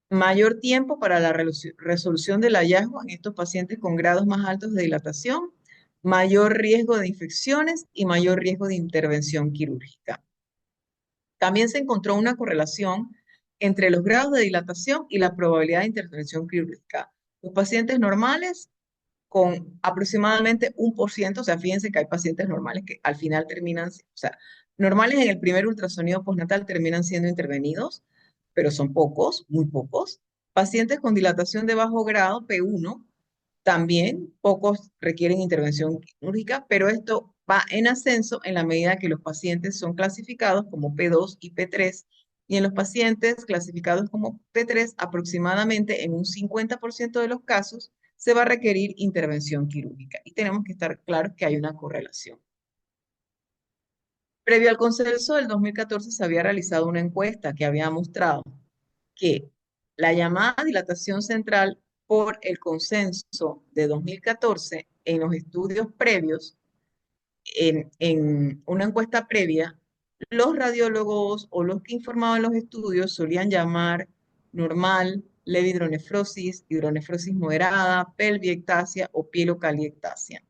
Mayor tiempo para la resolución del hallazgo en estos pacientes con grados más altos de dilatación, mayor riesgo de infecciones y mayor riesgo de intervención quirúrgica. También se encontró una correlación entre los grados de dilatación y la probabilidad de intervención quirúrgica. Los pacientes normales con aproximadamente 1%, o sea, fíjense que hay pacientes normales que al final terminan, o sea, normales en el primer ultrasonido postnatal terminan siendo intervenidos, pero son pocos, muy pocos. Pacientes con dilatación de bajo grado, P1, también pocos requieren intervención quirúrgica, pero esto va en ascenso en la medida que los pacientes son clasificados como P2 y P3, y en los pacientes clasificados como P3, aproximadamente en un 50% de los casos, se va a requerir intervención quirúrgica. Y tenemos que estar claros que hay una correlación. Previo al consenso del 2014 se había realizado una encuesta que había mostrado que la llamada dilatación central por el consenso de 2014 en los estudios previos, en una encuesta previa, los radiólogos o los que informaban los estudios solían llamar normal, leve hidronefrosis, hidronefrosis moderada, pelviectasia o pielocaliectasia.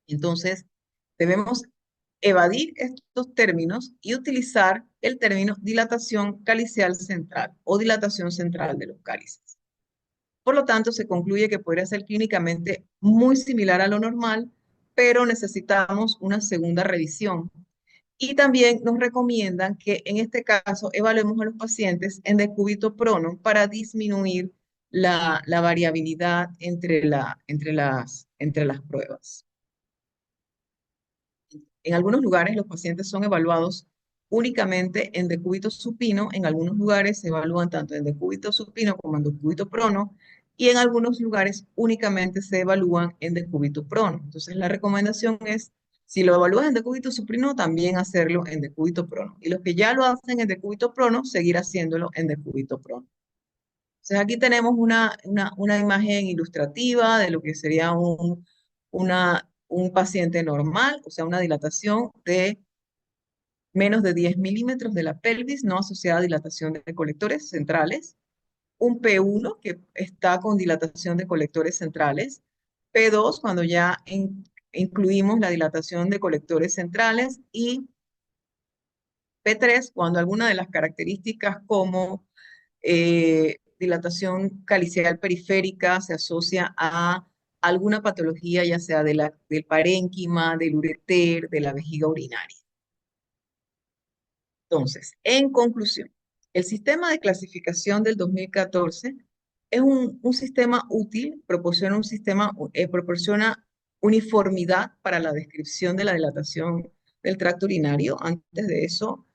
Entonces, debemos evadir estos términos y utilizar el término dilatación calicial central o dilatación central de los cálices. Por lo tanto, se concluye que podría ser clínicamente muy similar a lo normal, pero necesitamos una segunda revisión. Y también nos recomiendan que en este caso evaluemos a los pacientes en decúbito prono para disminuir la variabilidad entre las pruebas. En algunos lugares los pacientes son evaluados únicamente en decúbito supino, en algunos lugares se evalúan tanto en decúbito supino como en decúbito prono, y en algunos lugares únicamente se evalúan en decúbito prono. Entonces la recomendación es, si lo evalúas en decúbito supino, también hacerlo en decúbito prono. Y los que ya lo hacen en decúbito prono, seguir haciéndolo en decúbito prono. Entonces aquí tenemos una imagen ilustrativa de lo que sería un paciente normal, o sea, una dilatación de menos de 10 milímetros de la pelvis, no asociada a dilatación de colectores centrales, un P1 que está con dilatación de colectores centrales, P2 cuando ya incluimos la dilatación de colectores centrales y P3 cuando alguna de las características como dilatación calicial periférica se asocia a alguna patología, ya sea del parénquima, del ureter, de la vejiga urinaria. Entonces, en conclusión, el sistema de clasificación del 2014 es un sistema útil, proporciona uniformidad para la descripción de la dilatación del tracto urinario. Antes de eso,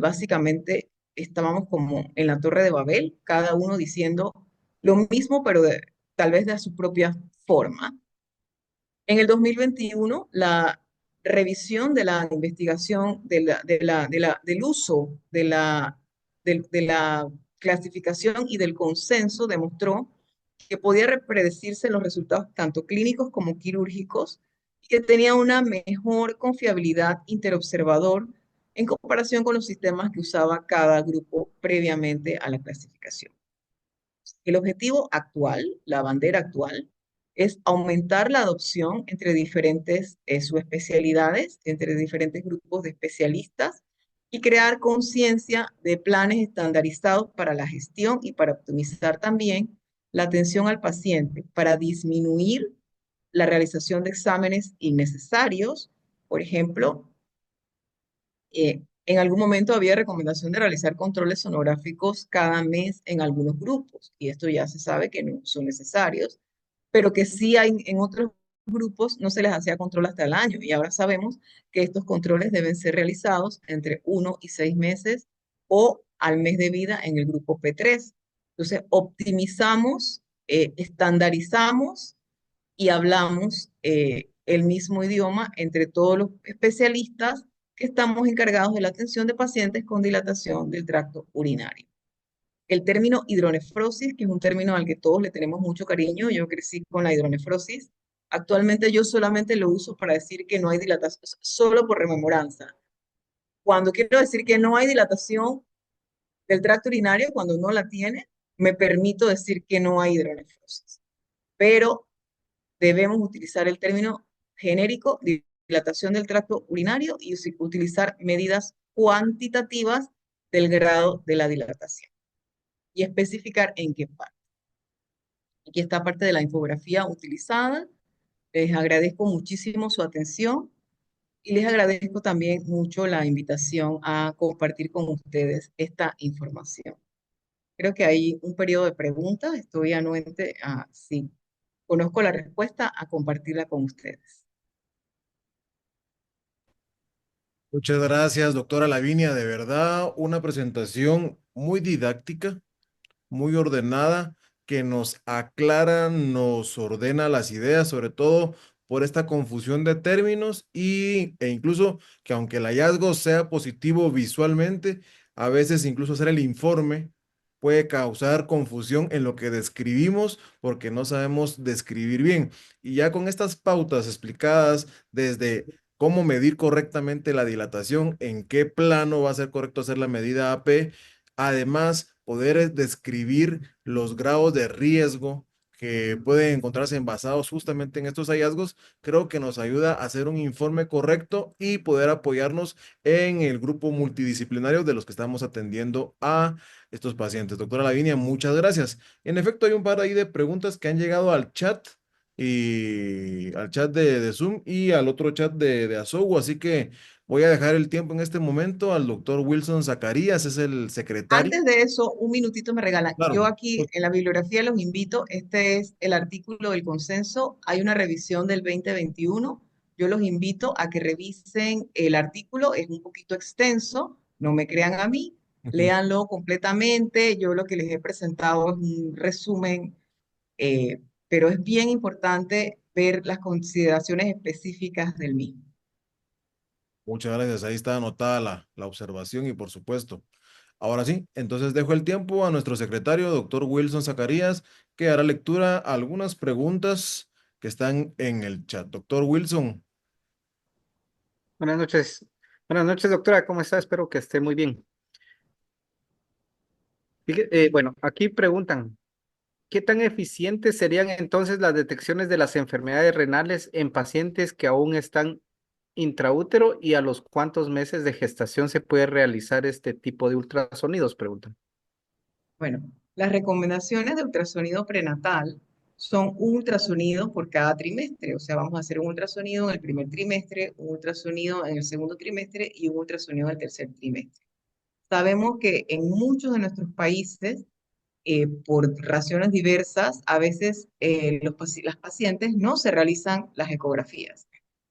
básicamente estábamos como en la Torre de Babel, cada uno diciendo lo mismo, pero tal vez de su propia forma. En el 2021, la revisión de la investigación del uso de la clasificación y del consenso demostró que podía predecirse los resultados tanto clínicos como quirúrgicos y que tenía una mejor confiabilidad interobservador en comparación con los sistemas que usaba cada grupo previamente a la clasificación. El objetivo actual, la bandera actual, es aumentar la adopción entre diferentes subespecialidades, entre diferentes grupos de especialistas y crear conciencia de planes estandarizados para la gestión y para optimizar también la atención al paciente, para disminuir la realización de exámenes innecesarios. Por ejemplo, en algún momento había recomendación de realizar controles sonográficos cada mes en algunos grupos, y esto ya se sabe que no son necesarios, pero que sí hay en otros grupos no se les hacía control hasta el año, y ahora sabemos que estos controles deben ser realizados entre 1 y 6 meses o al mes de vida en el grupo P3. Entonces, optimizamos, estandarizamos y hablamos el mismo idioma entre todos los especialistas que estamos encargados de la atención de pacientes con dilatación del tracto urinario. El término hidronefrosis, que es un término al que todos le tenemos mucho cariño, yo crecí con la hidronefrosis. Actualmente yo solamente lo uso para decir que no hay dilatación, solo por rememoranza. Cuando quiero decir que no hay dilatación del tracto urinario, cuando no la tiene, me permito decir que no hay hidronefrosis. Pero debemos utilizar el término genérico, dilatación del tracto urinario y utilizar medidas cuantitativas del grado de la dilatación y especificar en qué parte. Aquí está parte de la infografía utilizada. Les agradezco muchísimo su atención y les agradezco también mucho la invitación a compartir con ustedes esta información. Creo que hay un periodo de preguntas. Estoy anuente a, si conozco la respuesta, a compartirla con ustedes. Muchas gracias, doctora Lavinia. De verdad, una presentación muy didáctica, muy ordenada, que nos aclara, nos ordena las ideas, sobre todo por esta confusión de términos e incluso que aunque el hallazgo sea positivo visualmente, a veces incluso hacer el informe puede causar confusión en lo que describimos porque no sabemos describir bien. Y ya con estas pautas explicadas desde cómo medir correctamente la dilatación, en qué plano va a ser correcto hacer la medida AP. Además, poder describir los grados de riesgo que pueden encontrarse basados justamente en estos hallazgos, creo que nos ayuda a hacer un informe correcto y poder apoyarnos en el grupo multidisciplinario de los que estamos atendiendo a estos pacientes. Doctora Lavinia, muchas gracias. En efecto, hay un par ahí de preguntas que han llegado al chat y al chat de Zoom y al otro chat de Asogu, así que voy a dejar el tiempo en este momento al doctor Wilson Zacarías, es el secretario. Antes de eso, un minutito me regalan. Yo Claro. aquí en la bibliografía los invito. Este es el artículo del consenso. Hay una revisión del 2021. Yo los invito a que revisen el artículo. Es un poquito extenso. No me crean a mí. Ujú. Léanlo completamente. Yo lo que les he presentado es un resumen, pero es bien importante ver las consideraciones específicas del mismo. Muchas gracias, ahí está anotada la observación y por supuesto. Ahora sí, entonces dejo el tiempo a nuestro secretario, doctor Wilson Zacarías, que hará lectura a algunas preguntas que están en el chat. Doctor Wilson. Buenas noches. Buenas noches, doctora. ¿Cómo está? Espero que esté muy bien. Bueno, aquí preguntan, ¿qué tan eficientes serían entonces las detecciones de las enfermedades renales en pacientes que aún están intraútero y a los cuántos meses de gestación se puede realizar este tipo de ultrasonidos? Preguntan. Bueno, las recomendaciones de ultrasonido prenatal son un ultrasonido por cada trimestre. O sea, vamos a hacer un ultrasonido en el primer trimestre, un ultrasonido en el segundo trimestre y un ultrasonido en el tercer trimestre. Sabemos que en muchos de nuestros países, por razones diversas, a veces las pacientes no se realizan las ecografías,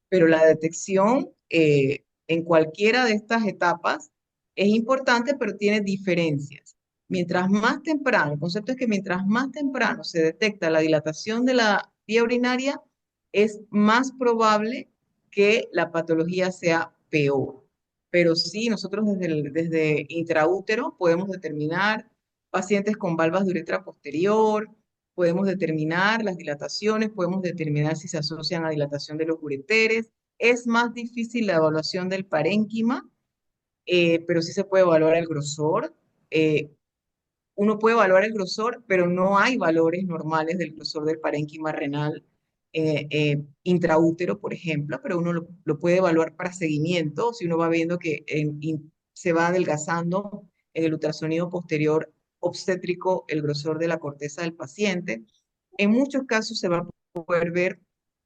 pero la detección en cualquiera de estas etapas es importante, pero tiene diferencias. Mientras más temprano, el concepto es que mientras más temprano se detecta la dilatación de la vía urinaria, es más probable que la patología sea peor. Pero sí, nosotros desde intraútero podemos determinar pacientes con valvas de uretra posterior, podemos determinar las dilataciones, podemos determinar si se asocian a dilatación de los ureteres. Es más difícil la evaluación del parénquima, pero sí se puede evaluar el grosor. Eh, Uno puede evaluar el grosor, pero no hay valores normales del grosor del parénquima renal intraútero, por ejemplo, pero uno lo puede evaluar para seguimiento, si uno va viendo que se va adelgazando en el ultrasonido posterior obstétrico el grosor de la corteza del paciente. En muchos casos se va a poder ver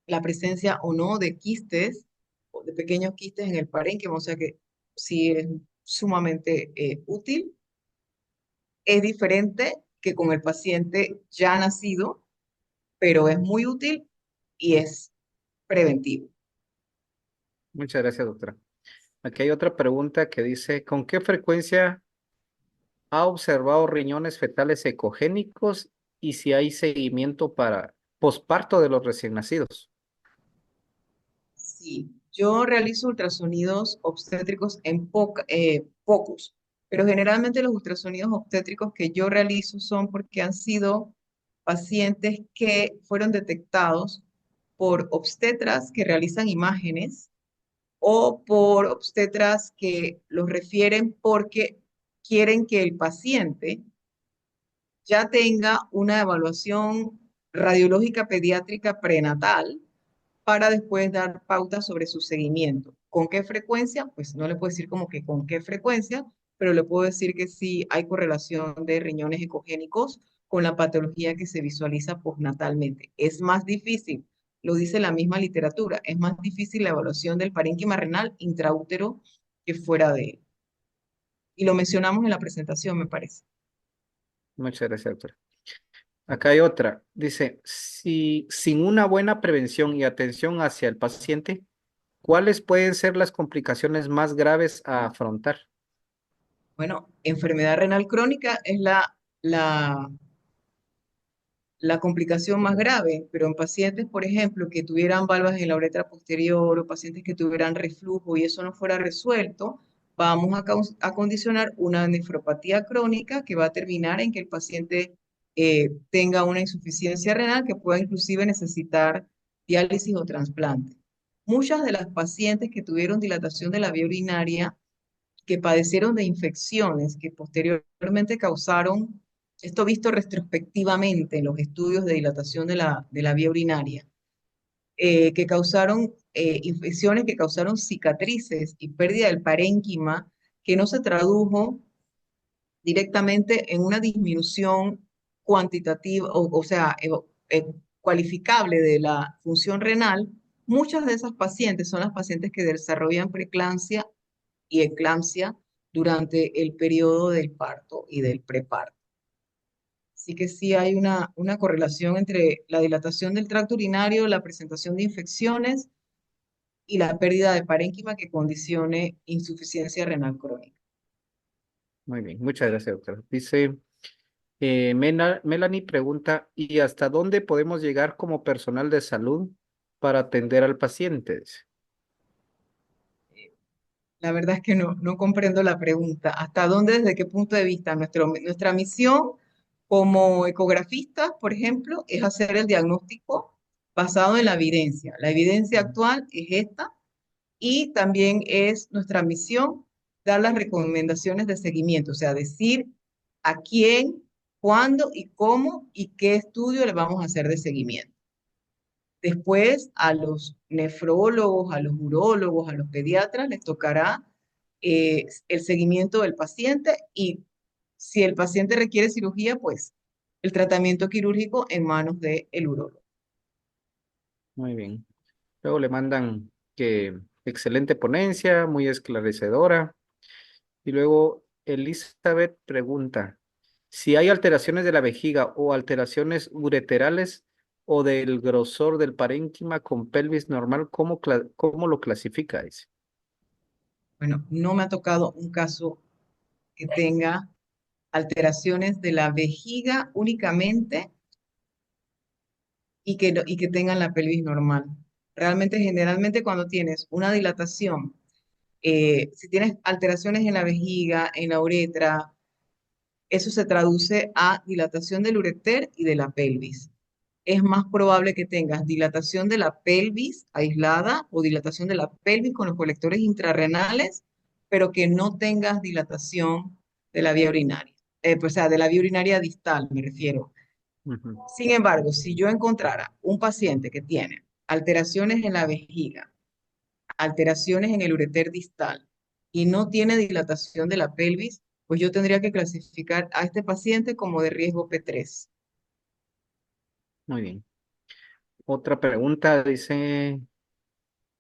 la presencia o no de quistes, o de pequeños quistes en el parénquima, o sea que sí es sumamente útil. Es diferente que con el paciente ya nacido, pero es muy útil y es preventivo. Muchas gracias, doctora. Aquí hay otra pregunta que dice, ¿con qué frecuencia ha observado riñones fetales ecogénicos y si hay seguimiento para posparto de los recién nacidos? Sí, yo realizo ultrasonidos obstétricos en pocos, pero generalmente los ultrasonidos obstétricos que yo realizo son porque han sido pacientes que fueron detectados por obstetras que realizan imágenes o por obstetras que los refieren porque quieren que el paciente ya tenga una evaluación radiológica pediátrica prenatal para después dar pautas sobre su seguimiento. ¿Con qué frecuencia? Pues no le puedo decir como que con qué frecuencia, pero le puedo decir que sí hay correlación de riñones ecogénicos con la patología que se visualiza postnatalmente. Es más difícil, lo dice la misma literatura, es más difícil la evaluación del parénquima renal intraútero que fuera de él. Y lo mencionamos en la presentación, me parece. Muchas gracias, doctora. Acá hay otra. Dice, si sin una buena prevención y atención hacia el paciente, ¿cuáles pueden ser las complicaciones más graves a afrontar? Bueno, enfermedad renal crónica es la complicación más grave, pero en pacientes, por ejemplo, que tuvieran valvas en la uretra posterior o pacientes que tuvieran reflujo y eso no fuera resuelto, vamos a condicionar una nefropatía crónica que va a terminar en que el paciente tenga una insuficiencia renal que pueda inclusive necesitar diálisis o trasplante. Muchas de las pacientes que tuvieron dilatación de la vía urinaria, que padecieron de infecciones que posteriormente causaron, esto visto retrospectivamente en los estudios de dilatación de la vía urinaria, que causaron infecciones que causaron cicatrices y pérdida del parénquima, que no se tradujo directamente en una disminución cuantitativa, o sea, cualificable de la función renal. Muchas de esas pacientes son las pacientes que desarrollan preeclampsia y eclampsia durante el periodo del parto y del preparto. Así que sí hay una correlación entre la dilatación del tracto urinario, la presentación de infecciones y la pérdida de parénquima que condicione insuficiencia renal crónica. Muy bien, muchas gracias, doctora. Dice, Melanie pregunta, ¿y hasta dónde podemos llegar como personal de salud para atender al paciente? Dice. La verdad es que no comprendo la pregunta. ¿Hasta dónde, desde qué punto de vista? Nuestra misión como ecografistas, por ejemplo, es hacer el diagnóstico basado en la evidencia. La evidencia actual es esta y también es nuestra misión dar las recomendaciones de seguimiento, o sea, decir a quién, cuándo y cómo y qué estudio le vamos a hacer de seguimiento. Después, a los nefrólogos, a los urólogos, a los pediatras les tocará el seguimiento del paciente y si el paciente requiere cirugía, pues el tratamiento quirúrgico en manos del urólogo. Muy bien. Luego le mandan que excelente ponencia, muy esclarecedora. Y luego Elizabeth pregunta, si hay alteraciones de la vejiga o alteraciones ureterales o del grosor del parénquima con pelvis normal, ¿cómo lo clasifica? Dice. Bueno, no me ha tocado un caso que tenga alteraciones de la vejiga únicamente y que tengan la pelvis normal. Realmente, generalmente cuando tienes una dilatación, si tienes alteraciones en la vejiga, en la uretra, eso se traduce a dilatación del ureter y de la pelvis. Es más probable que tengas dilatación de la pelvis aislada o dilatación de la pelvis con los colectores intrarrenales, pero que no tengas dilatación de la vía urinaria. Pues, o sea, de la vía urinaria distal, me refiero. Ujú. Sin embargo, si yo encontrara un paciente que tiene alteraciones en la vejiga, alteraciones en el ureter distal y no tiene dilatación de la pelvis, pues yo tendría que clasificar a este paciente como de riesgo P3. Muy bien. Otra pregunta dice,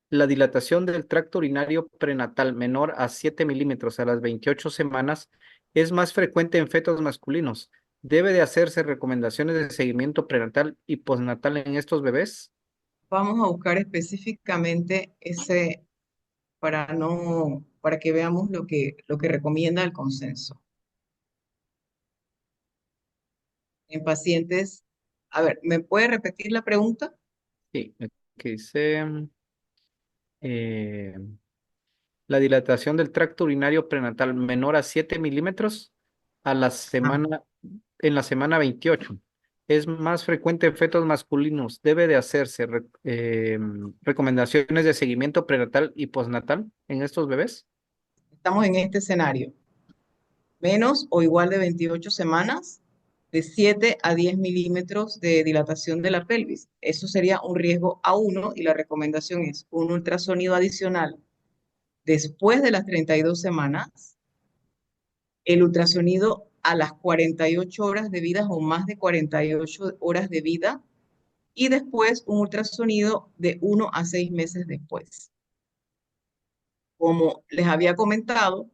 la dilatación del tracto urinario prenatal menor a 7 milímetros a las 28 semanas es más frecuente en fetos masculinos. ¿Debe de hacerse recomendaciones de seguimiento prenatal y postnatal en estos bebés? Vamos a buscar específicamente ese para que veamos lo que recomienda el consenso. En pacientes, a ver, ¿me puede repetir la pregunta? Sí, que dice eh, la dilatación del tracto urinario prenatal menor a 7 milímetros a la Ah, semana, en la semana 28. Es más frecuente en fetos masculinos. Debe de hacerse recomendaciones de seguimiento prenatal y postnatal en estos bebés. estamos en este escenario. Menos o igual de 28 semanas. de 7 a 10 milímetros de dilatación de la pelvis. Eso sería un riesgo A1 y la recomendación es un ultrasonido adicional después de las 32 semanas, el ultrasonido a las 48 horas de vida o más de 48 horas de vida y después un ultrasonido de 1 a 6 meses después. Como les había comentado,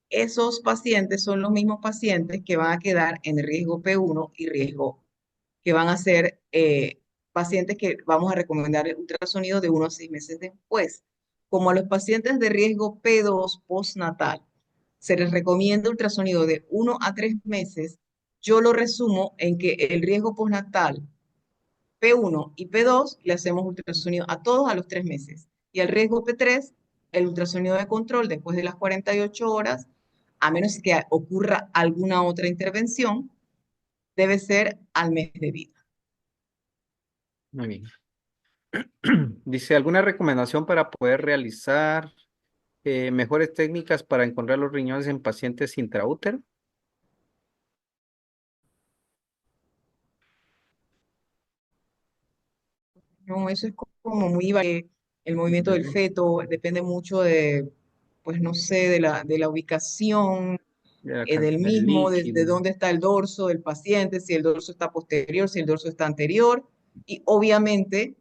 esos pacientes son los mismos pacientes que van a quedar en riesgo P1 y riesgo, que van a ser pacientes que vamos a recomendar el ultrasonido de 1 a 6 meses después. Como a los pacientes de riesgo P2 postnatal, se les recomienda ultrasonido de 1 a 3 meses, yo lo resumo en que el riesgo postnatal P1 y P2 le hacemos ultrasonido a todos a los 3 meses. Y al riesgo P3, el ultrasonido de control después de las 48 horas, a menos que ocurra alguna otra intervención, debe ser al mes de vida. Muy bien. Dice, ¿alguna recomendación para poder realizar mejores técnicas para encontrar los riñones en pacientes intraútero? No, eso es como muy variable. El movimiento del feto depende mucho de, pues no sé, de la ubicación De la del cantidad de mismo, de líquido. dónde está el dorso del paciente, si el dorso está posterior, si el dorso está anterior, y obviamente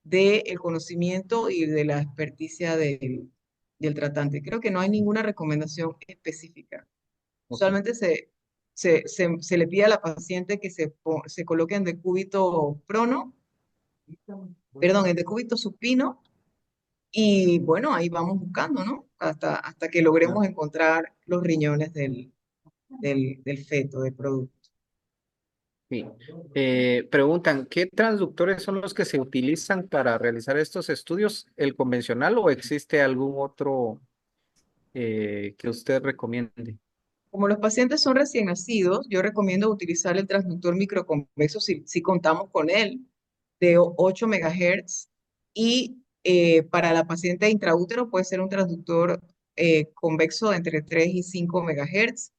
del conocimiento y de la experticia del tratante. Creo que no hay ninguna recomendación específica. Ok. Usualmente se le pide a la paciente que se coloque en decúbito prono, perdón, en decúbito supino, y bueno, ahí vamos buscando, ¿no? Hasta que Ah, logremos encontrar los riñones del feto, del producto. sí. Preguntan, ¿qué transductores son los que se utilizan para realizar estos estudios? ¿El convencional o existe algún otro que usted recomiende? Como los pacientes son recién nacidos, yo recomiendo utilizar el transductor microconvexo si contamos con él, de 8 megahertz. Y para la paciente intraútero puede ser un transductor convexo de entre 3 y 5 megahertz.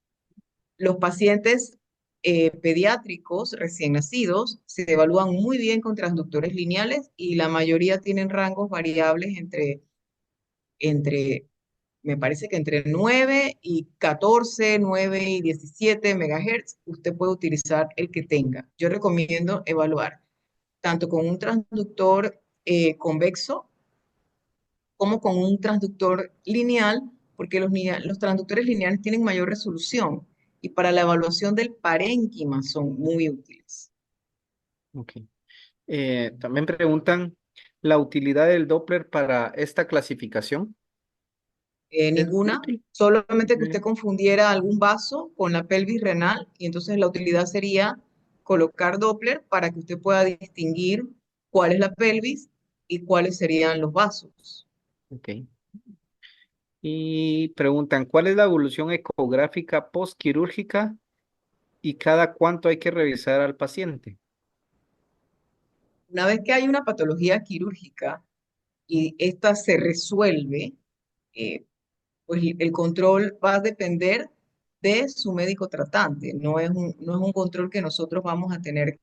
Los pacientes pediátricos recién nacidos se evalúan muy bien con transductores lineales y la mayoría tienen rangos variables entre me parece que entre 9 y 14, 9 y 17 megahertz, usted puede utilizar el que tenga. Yo recomiendo evaluar tanto con un transductor convexo como con un transductor lineal, porque los transductores lineales tienen mayor resolución y para la evaluación del parénquima son muy útiles. Ok. También preguntan la utilidad del Doppler para esta clasificación. ¿Es Ninguna, útil? solamente que usted Mm, confundiera algún vaso con la pelvis renal y entonces la utilidad sería colocar Doppler para que usted pueda distinguir cuál es la pelvis y cuáles serían los vasos. ok. Y preguntan, ¿cuál es la evolución ecográfica postquirúrgica y cada cuánto hay que revisar al paciente? Una vez que hay una patología quirúrgica y esta se resuelve, eh, pues el control va a depender de su médico tratante. No es un control que nosotros vamos a tener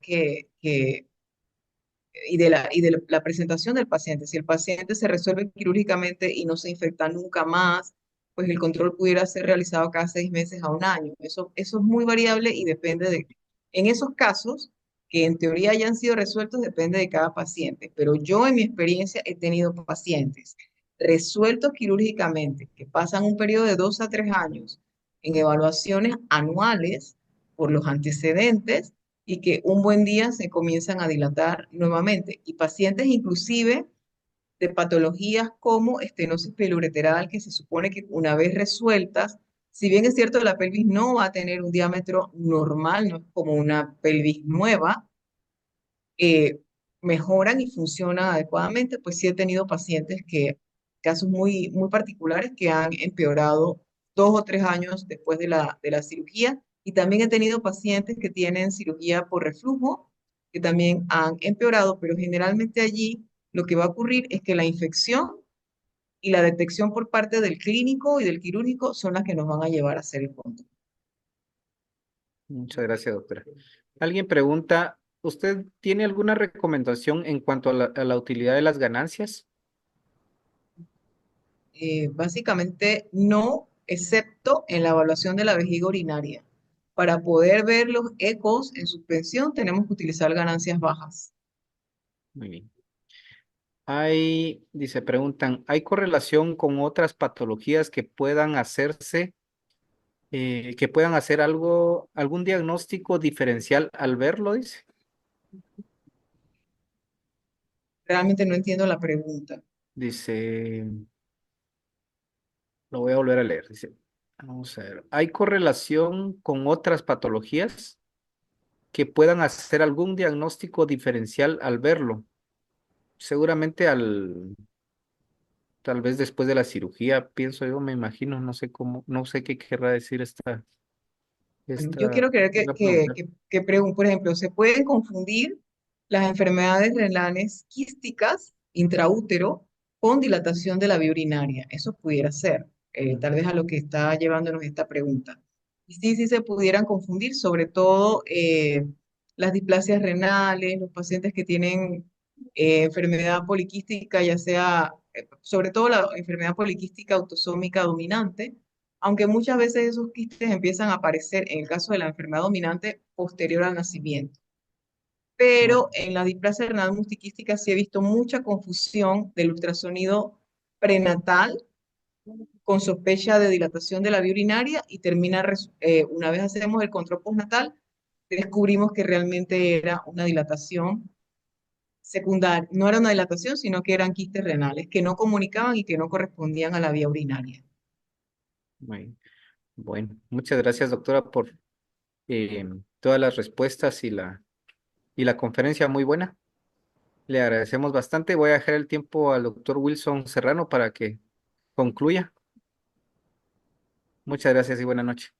y de la presentación del paciente. Si el paciente se resuelve quirúrgicamente y no se infecta nunca más, pues el control pudiera ser realizado cada 6 meses a un año. Eso es muy variable y depende en esos casos que en teoría hayan sido resueltos, depende de cada paciente. Pero yo en mi experiencia he tenido pacientes resueltos quirúrgicamente que pasan un periodo de 2 a 3 años en evaluaciones anuales por los antecedentes y que un buen día se comienzan a dilatar nuevamente. Y pacientes inclusive de patologías como estenosis piloureteral, que se supone que una vez resueltas, si bien es cierto la pelvis no va a tener un diámetro normal, no es como una pelvis nueva, eh, mejoran y funcionan adecuadamente, pues sí he tenido pacientes casos muy, muy particulares que han empeorado 2 o 3 años después de la cirugía. Y también he tenido pacientes que tienen cirugía por reflujo, que también han empeorado, pero generalmente allí lo que va a ocurrir es que la infección y la detección por parte del clínico y del quirúrgico son las que nos van a llevar a hacer el control. Muchas gracias, doctora. Alguien pregunta, ¿usted tiene alguna recomendación en cuanto a la utilidad de las ganancias? Básicamente no, excepto en la evaluación de la vejiga urinaria. Para poder ver los ecos en suspensión tenemos que utilizar ganancias bajas. Muy bien. Preguntan, ¿hay correlación con otras patologías que puedan hacerse, que puedan hacer algún diagnóstico diferencial al verlo? Realmente no entiendo la pregunta. Dice, lo voy a volver a leer. Dice, vamos a ver, ¿hay correlación con otras patologías que puedan hacer algún diagnóstico diferencial al verlo? Seguramente tal vez después de la cirugía, pienso yo, me imagino, no sé cómo, no sé qué querrá decir Bueno, yo esta quiero creer la pregunta. por ejemplo, se pueden confundir las enfermedades renales quísticas intraútero con dilatación de la vía urinaria. Eso pudiera ser, tal vez a lo que está llevándonos esta pregunta. Y sí, sí se pudieran confundir, sobre todo las displasias renales, los pacientes que tienen enfermedad poliquística, ya sea, sobre todo la enfermedad poliquística autosómica dominante, aunque muchas veces esos quistes empiezan a aparecer en el caso de la enfermedad dominante posterior al nacimiento. Pero en la displasia renal multiquística sí he visto mucha confusión del ultrasonido prenatal con sospecha de dilatación de la vía urinaria y una vez hacemos el control postnatal, descubrimos que realmente era una dilatación secundaria, no era una dilatación, sino que eran quistes renales que no comunicaban y que no correspondían a la vía urinaria. Muy bueno, muchas gracias, doctora, por todas las respuestas y la conferencia muy buena. Le agradecemos bastante. Voy a dejar el tiempo al doctor Wilson Serrano para que concluya. Muchas gracias y buena noche.